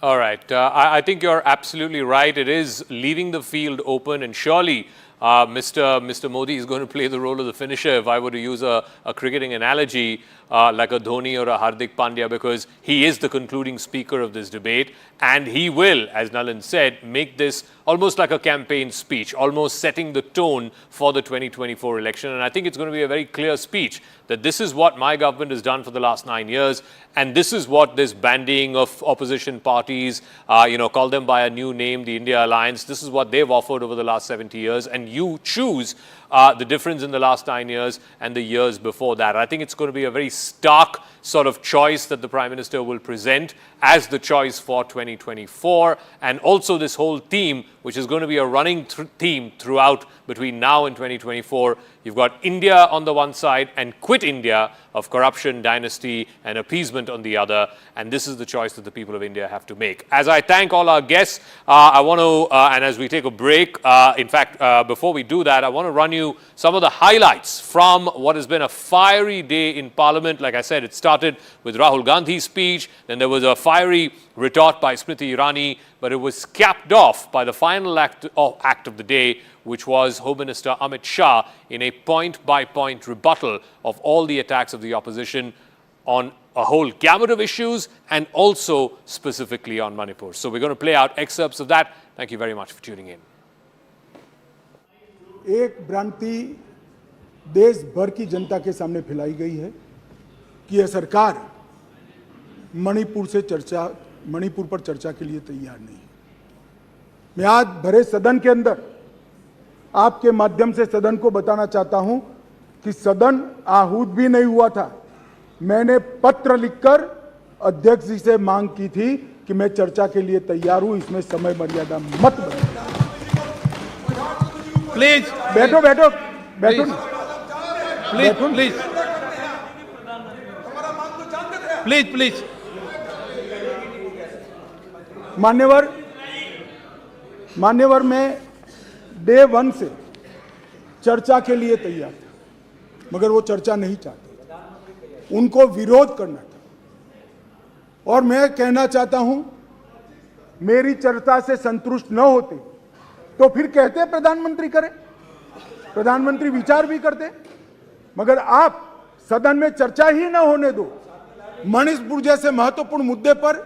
All right. I think you're absolutely right. It is leaving the field open, and surely Mr. Modi is going to play the role of the finisher, if I were to use a cricketing analogy, like a Dhoni or a Hardik Pandya, because he is the concluding speaker of this debate, and he will, as Nalin said, make this almost like a campaign speech, almost setting the tone for the 2024 election. And I think it's going to be a very clear speech that this is what my government has done for the last 9 years, and this is what this bandying of opposition parties, call them by a new name, the India Alliance, this is what they've offered over the last 70 years, and you choose the difference in the last 9 years and the years before that. I think it's going to be a very stark sort of choice that the Prime Minister will present as the choice for 2024, and also this whole theme, which is going to be a running theme throughout between now and 2024. You've got India on the one side and quit India of corruption, dynasty and appeasement on the other, and this is the choice that the people of India have to make. As I thank all our guests, I want to, and as we take a break, in fact, before we do that, I want to run you some of the highlights from what has been a fiery day in Parliament. Like I said, it started with Rahul Gandhi's speech, then there was a fiery retort by Smriti Irani, but it was capped off by the final act of the day, which was Home Minister Amit Shah in a point-by-point rebuttal of all the attacks of the opposition on a whole gamut of issues, and also specifically on Manipur. So we're going to play out excerpts of that. Thank you very much for tuning in.
एक भ्रांति देश भर की जनता के सामने फैलाई गई है कि यह सरकार मणिपुर पर चर्चा के लिए तैयार नहीं है। मैं आज भरे सदन के अंदर आपके माध्यम से सदन को बताना चाहता हूं कि सदन आहूत भी नहीं हुआ था। मैंने पत्र लिखकर अध्यक्ष जी से मांग की थी कि मैं चर्चा के लिए तैयार हूं, इसमें समय मर्यादा मत बढ़ाइए। प्लीज बैठो बैठो बैठो प्लीज प्लीज प्लीज प्लीज। मान्यवर मैं डे 1 से चर्चा के लिए तैयार था, मगर वो चर्चा नहीं चाहते, उनको विरोध करना था। और मैं कहना चाहता हूं, मेरी चर्चा से संतुष्ट न होते तो फिर कहते प्रधानमंत्री करे, प्रधानमंत्री विचार भी करते, मगर आप सदन में चर्चा ही न होने दो। मणिपुर जैसे महत्वपूर्ण मुद्दे पर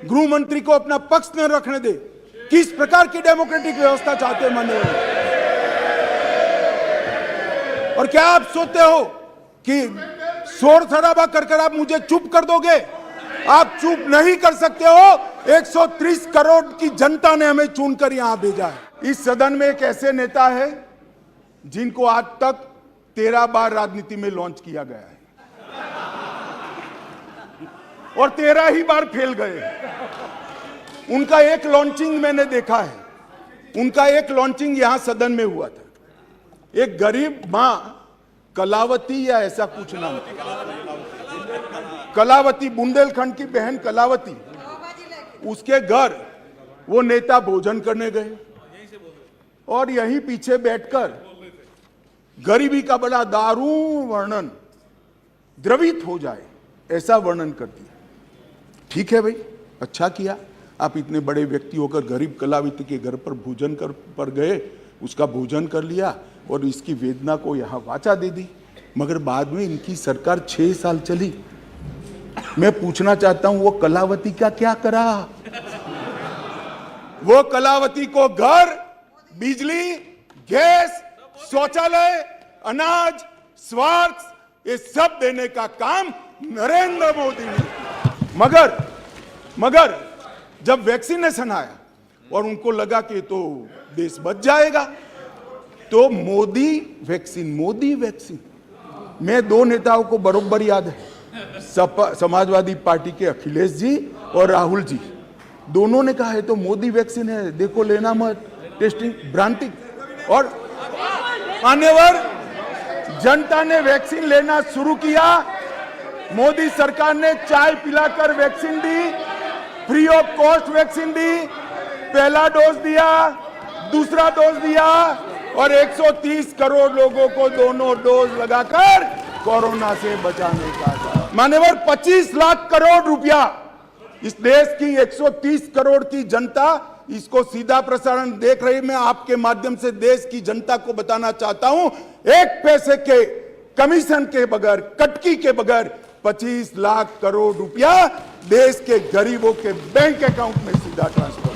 गृह मंत्री को अपना पक्ष न रखने दे। किस प्रकार की डेमोक्रेटिक व्यवस्था चाहते हैं माननीय? और क्या आप सोचते हो कि शोर शराबा कर आप मुझे चुप कर दोगे? आप चुप नहीं कर सकते हो। 130 करोड़ की जनता ने हमें चुनकर यहां भेजा है। इस सदन में एक ऐसे नेता है जिनको आज तक 13 बार राजनीति में लॉन्च किया गया है और 13 ही बार फेल गए। उनका एक लॉन्चिंग मैंने देखा है, उनका एक लॉन्चिंग यहां सदन में हुआ था। एक गरीब मां कलावती या ऐसा कुछ नाम था, कलावती, बुंदेलखंड की बहन कलावती, उसके घर वो नेता भोजन करने गए और यहीं पीछे बैठकर गरीबी का बड़ा दारुण वर्णन, द्रवित हो जाए ऐसा वर्णन कर दिया। ठीक है भाई, अच्छा किया, आप इतने बड़े व्यक्ति होकर गरीब कलावती के घर पर भोजन पर गए,
उसका भोजन कर लिया और इसकी वेदना को यहाँ वाचा दे दी। मगर बाद में इनकी सरकार 6 साल चली। मैं पूछना चाहता हूं वो कलावती का क्या करा? वो कलावती को घर, बिजली, गैस, शौचालय, अनाज, स्वास्थ्य ये सब देने का काम नरेंद्र मोदी ने। मगर जब वैक्सीनेशन आया और उनको लगा कि तो देश बच जाएगा, तो मोदी वैक्सीन। मैं 2 नेताओं को बरोबर याद है, समाजवादी पार्टी के अखिलेश जी और राहुल जी, दोनों ने कहा है तो मोदी वैक्सीन है, देखो लेना मत, टेस्टिंग भ्रांति। और मान्यवर जनता ने वैक्सीन लेना शुरू किया। मोदी सरकार ने चाय पिलाकर वैक्सीन दी, फ्री ऑफ कॉस्ट वैक्सीन दी, पहला डोज दिया, दूसरा डोज दिया और 130 करोड़ लोगों को दोनों डोज लगाकर कोरोना से बचाने का। मान्यवर 25 लाख करोड़ रुपया इस देश की 130 करोड़ की जनता इसको सीधा प्रसारण देख रही। मैं आपके माध्यम से देश की जनता को बताना चाहता हूं, 1 पैसे के कमीशन के बगैर, कटकी के बगैर 25 लाख करोड़ रुपया देश के गरीबों के बैंक अकाउंट में सीधा ट्रांसफर।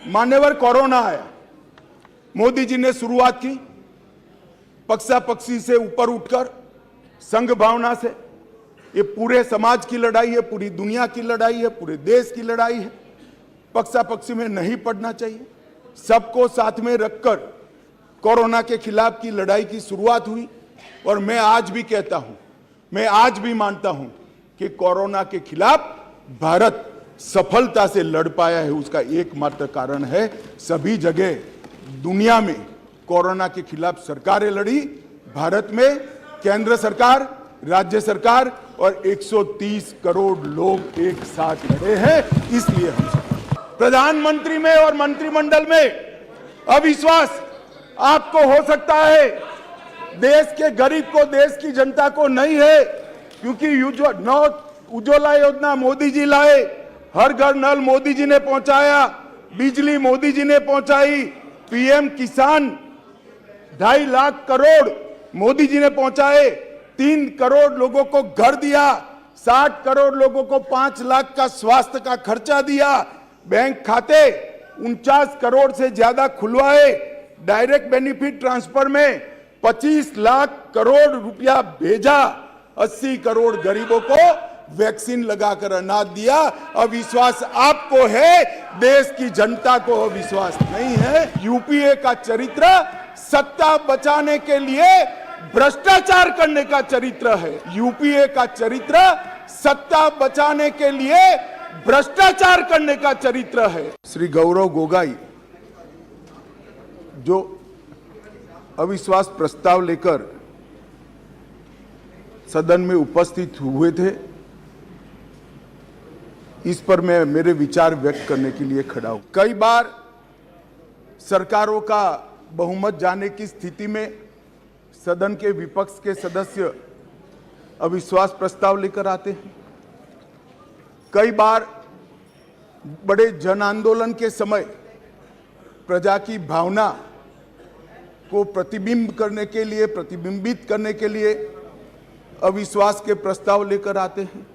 मान्यवर कोरोना आया, मोदी जी ने शुरुआत की पक्षा पक्षी से ऊपर उठकर, संघ भावना से। ये पूरे समाज की लड़ाई है, पूरी दुनिया की लड़ाई है, पूरे देश की लड़ाई है। पक्षा पक्षी में नहीं पड़ना चाहिए, सबको साथ में रखकर कोरोना के खिलाफ की लड़ाई की शुरुआत हुई। और मैं आज भी कहता हूं, मैं आज भी मानता हूं कि कोरोना के खिलाफ भारत सफलता से लड़ पाया है। उसका एकमात्र कारण है सभी जगह दुनिया में कोरोना के खिलाफ सरकारें लड़ी, भारत में केंद्र सरकार, राज्य सरकार और 130 करोड़ लोग एक साथ लड़े हैं। इसलिए हम प्रधानमंत्री में और मंत्रिमंडल में अविश्वास आपको हो सकता है, देश के गरीब को, देश की जनता को नहीं है, क्योंकि उज्ज्वला योजना मोदी जी लाए, हर घर नल मोदी जी ने पहुंचाया, बिजली मोदी जी ने पहुंचाई, पीएम किसान 2.5 लाख करोड़ मोदी जी ने पहुंचाए, 3 करोड़ लोगों को घर दिया, 60 करोड़ लोगों को 5 लाख का स्वास्थ्य का खर्चा दिया, बैंक खाते 49 करोड़ से ज्यादा खुलवाए, डायरेक्ट बेनिफिट ट्रांसफर में 25 लाख करोड़ रुपया भेजा, 80 करोड़ गरीबों को वैक्सीन लगाकर अनाज दिया। अविश्वास आपको है, देश की जनता को अविश्वास नहीं है। यूपीए का चरित्र सत्ता बचाने के लिए भ्रष्टाचार करने का चरित्र है। यूपीए का चरित्र सत्ता बचाने के लिए भ्रष्टाचार करने का चरित्र है। श्री गौरव गोगोई जो अविश्वास प्रस्ताव लेकर सदन में उपस्थित हुए थे, इस पर मैं मेरे विचार व्यक्त करने के लिए खड़ा हूं। कई बार सरकारों का बहुमत जाने की स्थिति में सदन के विपक्ष के सदस्य अविश्वास प्रस्ताव लेकर आते हैं। कई बार बड़े जन आंदोलन के समय प्रजा की भावना को प्रतिबिंबित करने के लिए अविश्वास के प्रस्ताव लेकर आते हैं।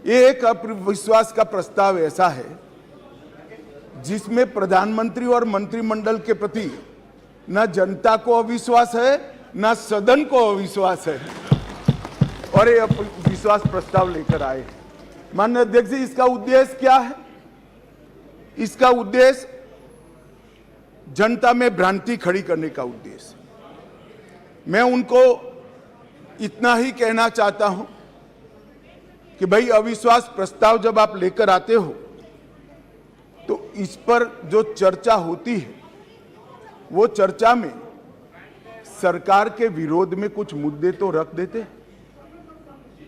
ये एक अविश्वास का प्रस्ताव ऐसा है जिसमें प्रधानमंत्री और मंत्रिमंडल के प्रति न जनता को अविश्वास है, न सदन को अविश्वास है, और ये अविश्वास प्रस्ताव लेकर आए। माननीय अध्यक्ष जी, इसका उद्देश्य क्या है? इसका उद्देश्य जनता में भ्रांति खड़ी करने का उद्देश्य। मैं उनको इतना ही कहना चाहता हूं कि भाई, अविश्वास प्रस्ताव जब आप लेकर आते हो तो इस पर जो चर्चा होती है, वो चर्चा में सरकार के विरोध में कुछ मुद्दे तो रख देते हैं।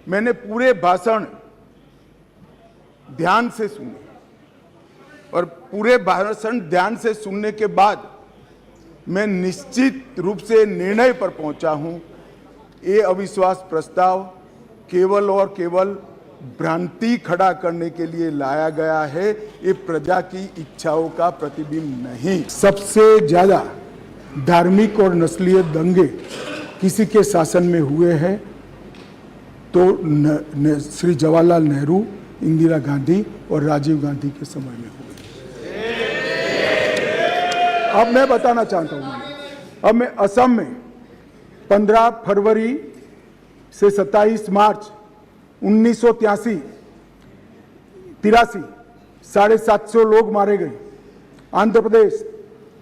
मैंने पूरे भाषण ध्यान से सुने और पूरे भाषण ध्यान से सुनने के बाद मैं निश्चित रूप से निर्णय पर पहुंचा हूं, ये अविश्वास प्रस्ताव केवल और केवल भ्रांति खड़ा करने के लिए लाया गया है, ये प्रजा की इच्छाओं का प्रतिबिंब नहीं। सबसे ज्यादा धार्मिक और नस्लीय दंगे किसी के शासन में हुए हैं तो श्री जवाहरलाल नेहरू, इंदिरा गांधी और राजीव गांधी के समय में हुए। अब मैं बताना चाहता हूं, अब मैं असम में 15 फरवरी से 27 मार्च 1983 750 लोग मारे गए। आंध्र प्रदेश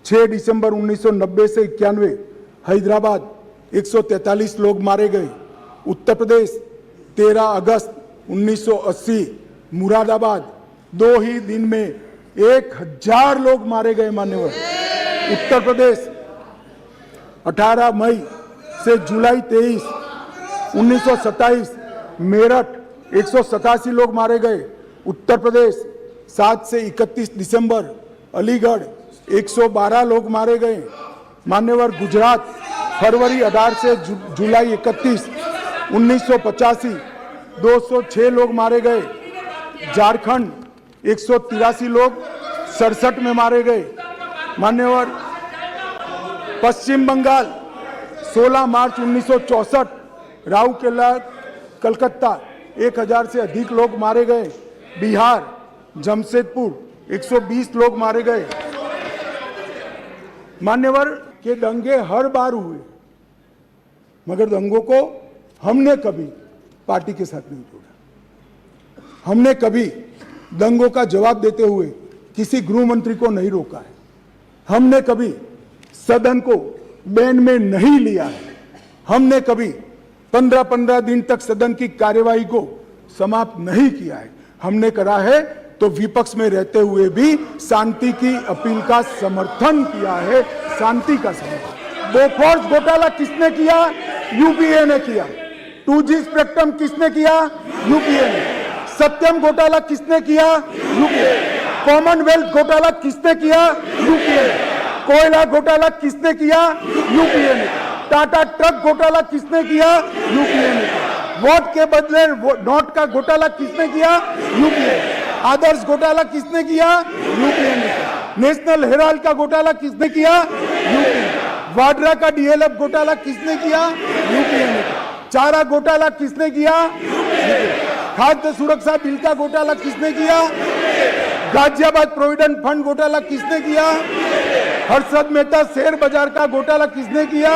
6 दिसंबर 1990 से 91 हैदराबाद 143 लोग मारे गए। उत्तर प्रदेश 13 अगस्त 1980 मुरादाबाद 2 ही दिन में 1000 लोग मारे गए। मान्यवर उत्तर प्रदेश 18 मई से जुलाई 23 1927 मेरठ 187 लोग मारे गए। उत्तर प्रदेश 7 से 31 दिसंबर अलीगढ़ 112 लोग मारे गए। मान्यवर गुजरात फरवरी 18 से जुलाई 31 1985 206 लोग मारे गए। झारखंड 183 लोग 67 में मारे गए। मान्यवर पश्चिम बंगाल 16 मार्च 1964 राउरकेला कलकत्ता 1000 से अधिक लोग मारे गए। बिहार जमशेदपुर 120 लोग मारे गए। मान्यवर के दंगे हर बार हुए, मगर दंगों को हमने कभी पार्टी के साथ नहीं जोड़ा। हमने कभी दंगों का जवाब देते हुए किसी गृह मंत्री को नहीं रोका है। हमने कभी सदन को बैन में नहीं लिया है। हमने कभी 15-15 दिन तक सदन की कार्यवाही को समाप्त नहीं किया है। हमने करा है तो विपक्ष में रहते हुए भी शांति की अपील का समर्थन किया है। शांति का समर्थन। बोफोर्स घोटाला किसने किया? यूपीए ने किया। 2G स्पेक्ट्रम किसने किया? यूपीए ने। सत्यम घोटाला किसने किया? यूपीए। कॉमनवेल्थ घोटाला किसने किया? यूपीए। कोयला घोटाला किसने किया? यूपीए ने। टाटा ट्रक घोटाला किसने किया? यूपीए ने। वोट के बदले नोट का घोटाला किसने किया? यूपीए। आदर्श घोटाला किसने किया? यूपीए ने। नेशनल हेराल्ड का घोटाला किसने किया? यूपीए। वाड्रा का डीएलएफ घोटाला किसने किया? यूपीए ने। चारा घोटाला किसने किया? खाद्य सुरक्षा बिल का घोटाला किसने किया? गाजियाबाद प्रोविडेंट फंड घोटाला किसने किया? हर्षद मेहता शेयर बाजार का घोटाला किसने किया?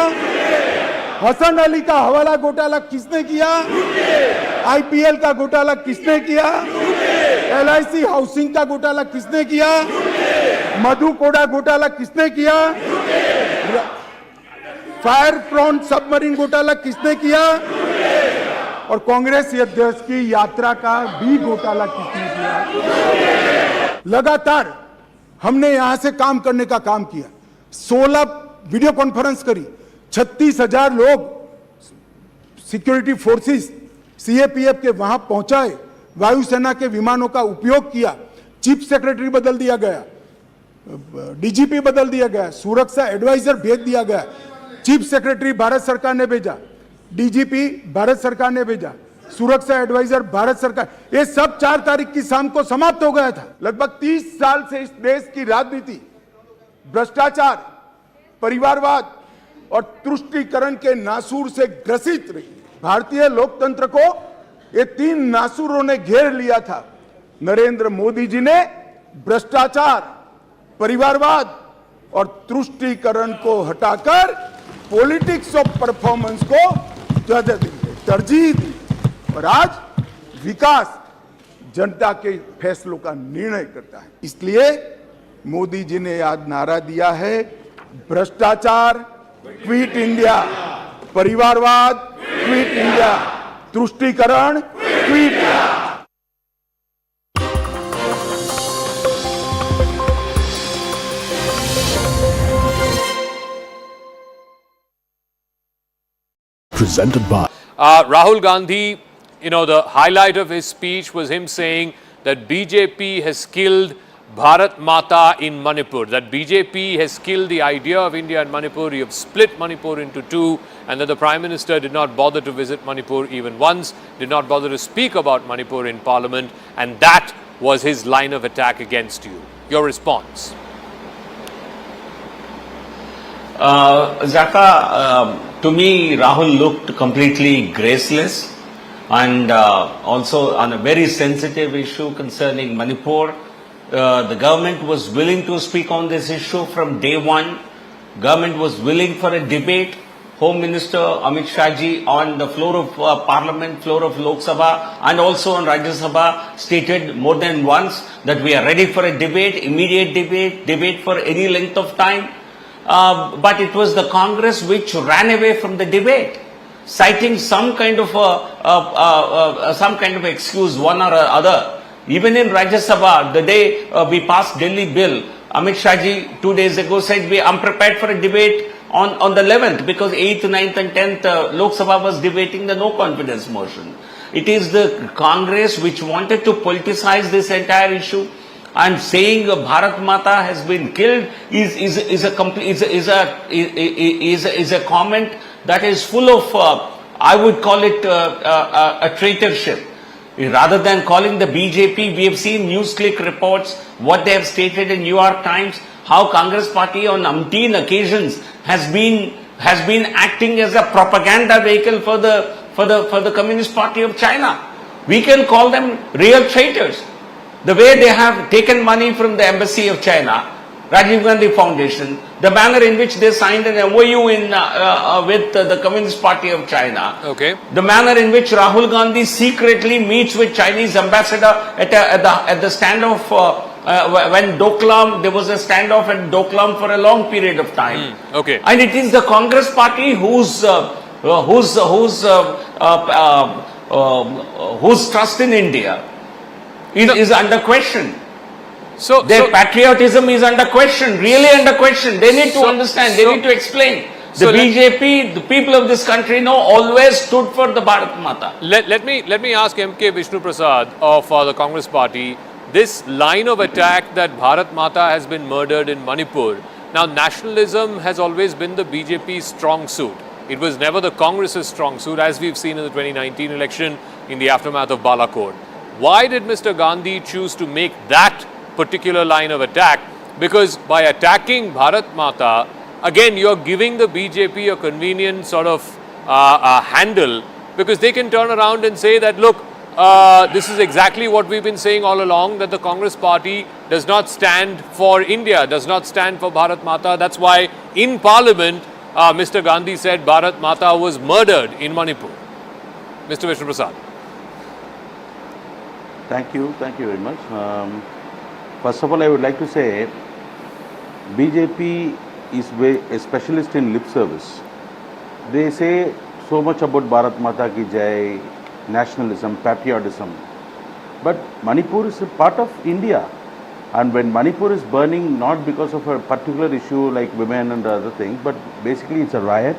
हसन अली का हवाला घोटाला किसने किया? आईपीएल का घोटाला किसने किया? LIC हाउसिंग का घोटाला किसने किया? मधु कोड़ा घोटाला किसने किया? फायर फ्रॉन्ट सबमरीन घोटाला किसने किया? और कांग्रेस अध्यक्ष की यात्रा का भी घोटाला किसने किया? लगातार हमने यहां से काम करने का काम किया। 16 वीडियो कॉन्फ्रेंस करी। 36,000 लोग सिक्योरिटी फोर्सेस CAPF के वहां पहुंचाए। वायुसेना के विमानों का उपयोग किया। चीफ सेक्रेटरी बदल दिया गया, DGP बदल दिया गया, सुरक्षा एडवाइजर भेज दिया गया। चीफ सेक्रेटरी भारत सरकार ने भेजा, DGP भारत सरकार ने भेजा, सुरक्षा एडवाइजर भारत सरकार। ये सब 4 तारीख की शाम को समाप्त हो गया था। लगभग 30 साल से इस देश की राजनीति भ्रष्टाचार, परिवारवाद और तुष्टीकरण के नासूर से ग्रसित रही। भारतीय लोकतंत्र को ये 3 नासूरों ने घेर लिया था। नरेंद्र मोदी जी ने भ्रष्टाचार, परिवारवाद और तुष्टीकरण को हटाकर पॉलिटिक्स ऑफ परफॉर्मेंस को तरजीह दी और आज विकास जनता के फैसलों का निर्णय करता है। इसलिए मोदी जी ने आज नारा दिया है, भ्रष्टाचार क्विट इंडिया, परिवारवाद क्विट इंडिया, तुष्टीकरण quit India.
Presented by Rahul Gandhi, the highlight of his speech was him saying that BJP has killed Bharat Mata in Manipur, that BJP has killed the idea of India and Manipur, you have split Manipur into two, and that the Prime Minister did not bother to visit Manipur even once, did not bother to speak about Manipur in Parliament, and that was his line of attack against you. Your response?
Zaka, to me, Rahul looked completely graceless, and also on a very sensitive issue concerning Manipur. The government was willing to speak on this issue from day one. Government was willing for a debate. Home Minister Amit Shah ji on the floor of Parliament, floor of Lok Sabha, and also on Rajya Sabha stated more than once that we are ready for a debate, immediate debate for any length of time. But it was the Congress which ran away from the debate, citing some kind of excuse, one or other. Even in Rajya Sabha, the day we passed Delhi bill, Amit Shah ji 2 days ago said we are unprepared for a debate on the 11th because 8th, 9th and 10th Lok Sabha was debating the no confidence motion. It is the Congress which wanted to politicize this entire issue, and saying Bharat Mata has been killed is a comment that is full of I would call it a traitorship. Rather than calling the BJP, we have seen News Click reports, what they have stated in New York Times, how Congress party on umpteen occasions has been acting as a propaganda vehicle for the Communist Party of China. We can call them real traitors. The way they have taken money from the embassy of China, Rajiv Gandhi Foundation, the manner in which they signed an MOU with the Communist Party of China, the manner in which Rahul Gandhi secretly meets with Chinese ambassador at the standoff when Doklam, there was a standoff at Doklam for a long period of time. And it is the Congress Party whose trust in India is under question. So their patriotism is under question, really under question. They need to understand, they need to explain. The BJP, the people of this country always stood for the Bharat Mata.
Let me ask MK Vishnu Prasad of the Congress Party, this line of attack that Bharat Mata has been murdered in Manipur. Now, nationalism has always been the BJP's strong suit. It was never the Congress's strong suit, as we've seen in the 2019 election in the aftermath of Balakot. Why did Mr. Gandhi choose to make that particular line of attack? Because by attacking Bharat Mata, again, you're giving the BJP a convenient sort of handle, because they can turn around and say that, look, this is exactly what we've been saying all along, that the Congress party does not stand for India, does not stand for Bharat Mata. That's why in Parliament, Mr. Gandhi said Bharat Mata was murdered in Manipur. Mr. Vishnu Prasad.
Thank you very much. First of all, I would like to say BJP is a specialist in lip service. They say so much about Bharat Mata ki Jai, nationalism, patriotism. But Manipur is a part of India. And when Manipur is burning, not because of a particular issue like women and other things, but basically it's a riot.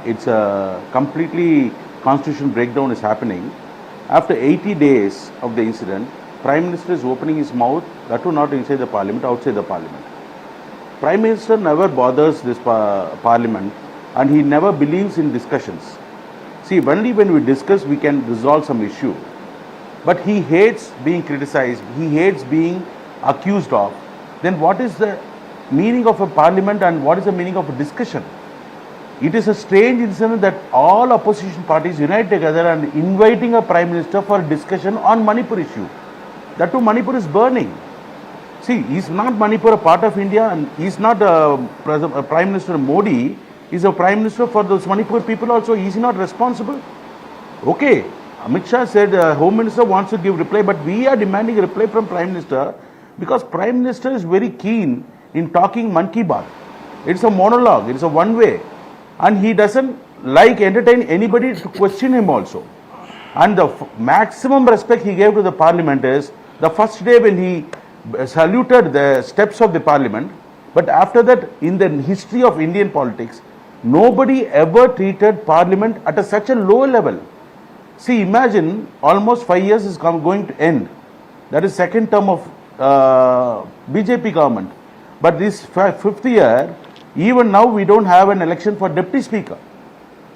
It's a completely constitutional breakdown is happening. After 80 days of the incident, Prime Minister is opening his mouth, that too not inside the Parliament, outside the Parliament. Prime Minister never bothers this Parliament, and he never believes in discussions. See, only when we discuss, we can resolve some issue. But he hates being criticized, he hates being accused of. Then what is the meaning of a Parliament and what is the meaning of a discussion? It is a strange incident that all opposition parties unite together and inviting a Prime Minister for a discussion on Manipur issue. That too, Manipur is burning. See, is not Manipur a part of India, and is not Prime Minister Modi is a Prime Minister for those Manipur people also. Is he not responsible? Okay, Amit Shah said Home Minister wants to give reply, but we are demanding a reply from Prime Minister because Prime Minister is very keen in talking Man Ki Baat. It's a monologue, it's a one way, and he doesn't like entertain anybody to question him also. And the maximum respect he gave to the Parliament is the first day when he saluted the steps of the Parliament, but after that, in the history of Indian politics, nobody ever treated Parliament at such a low level. See, imagine almost 5 years is going to end. That is second term of BJP government. But this fifth year, even now we don't have an election for deputy speaker.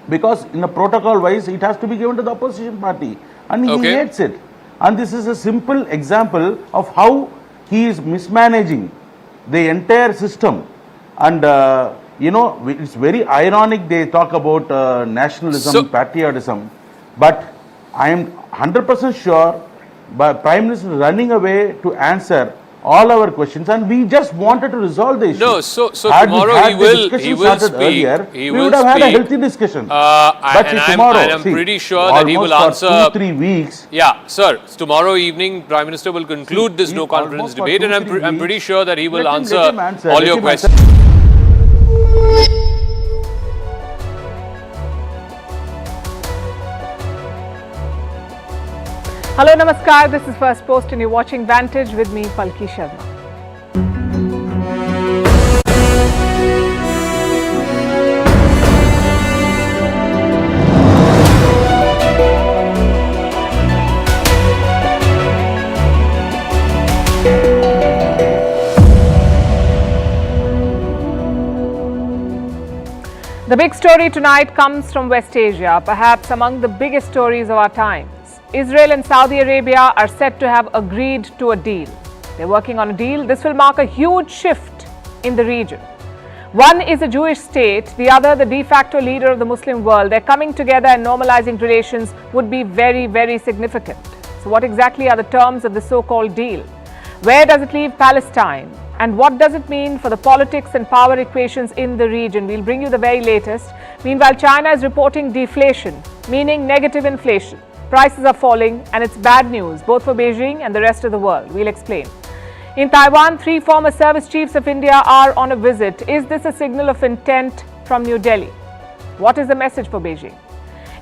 Because in a protocol wise, it has to be given to the opposition party. And he hates it. And this is a simple example of how he is mismanaging the entire system. And, you know, it's very ironic they talk about nationalism, patriotism. But I am 100% sure Prime Minister is running away to answer all our questions, and we just wanted to resolve the issue.
No, so tomorrow he will speak.
Earlier,
we
would have had a healthy discussion.
But I'm pretty sure that he will answer.
2-3 weeks.
Yeah, sir. Tomorrow evening, Prime Minister will conclude this no confidence debate, and I'm pretty sure that he will answer all your questions.
Hello, Namaskar. This is First Post and you're watching Vantage with me, Palki Sharma. The big story tonight comes from West Asia, perhaps among the biggest stories of our times. Israel and Saudi Arabia are said to have agreed to a deal. They're working on a deal. This will mark a huge shift in the region. One is a Jewish state, the other the de facto leader of the Muslim world. They're coming together and normalizing relations would be very, very significant. So what exactly are the terms of the so-called deal? Where does it leave Palestine? And what does it mean for the politics and power equations in the region? We'll bring you the very latest. Meanwhile, China is reporting deflation, meaning negative inflation. Prices are falling and it's bad news both for Beijing and the rest of the world. We'll explain. In Taiwan, 3 former service chiefs of India are on a visit. Is this a signal of intent from New Delhi? What is the message for Beijing?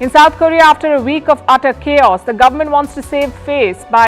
In South Korea, after a week of utter chaos, the government wants to save face by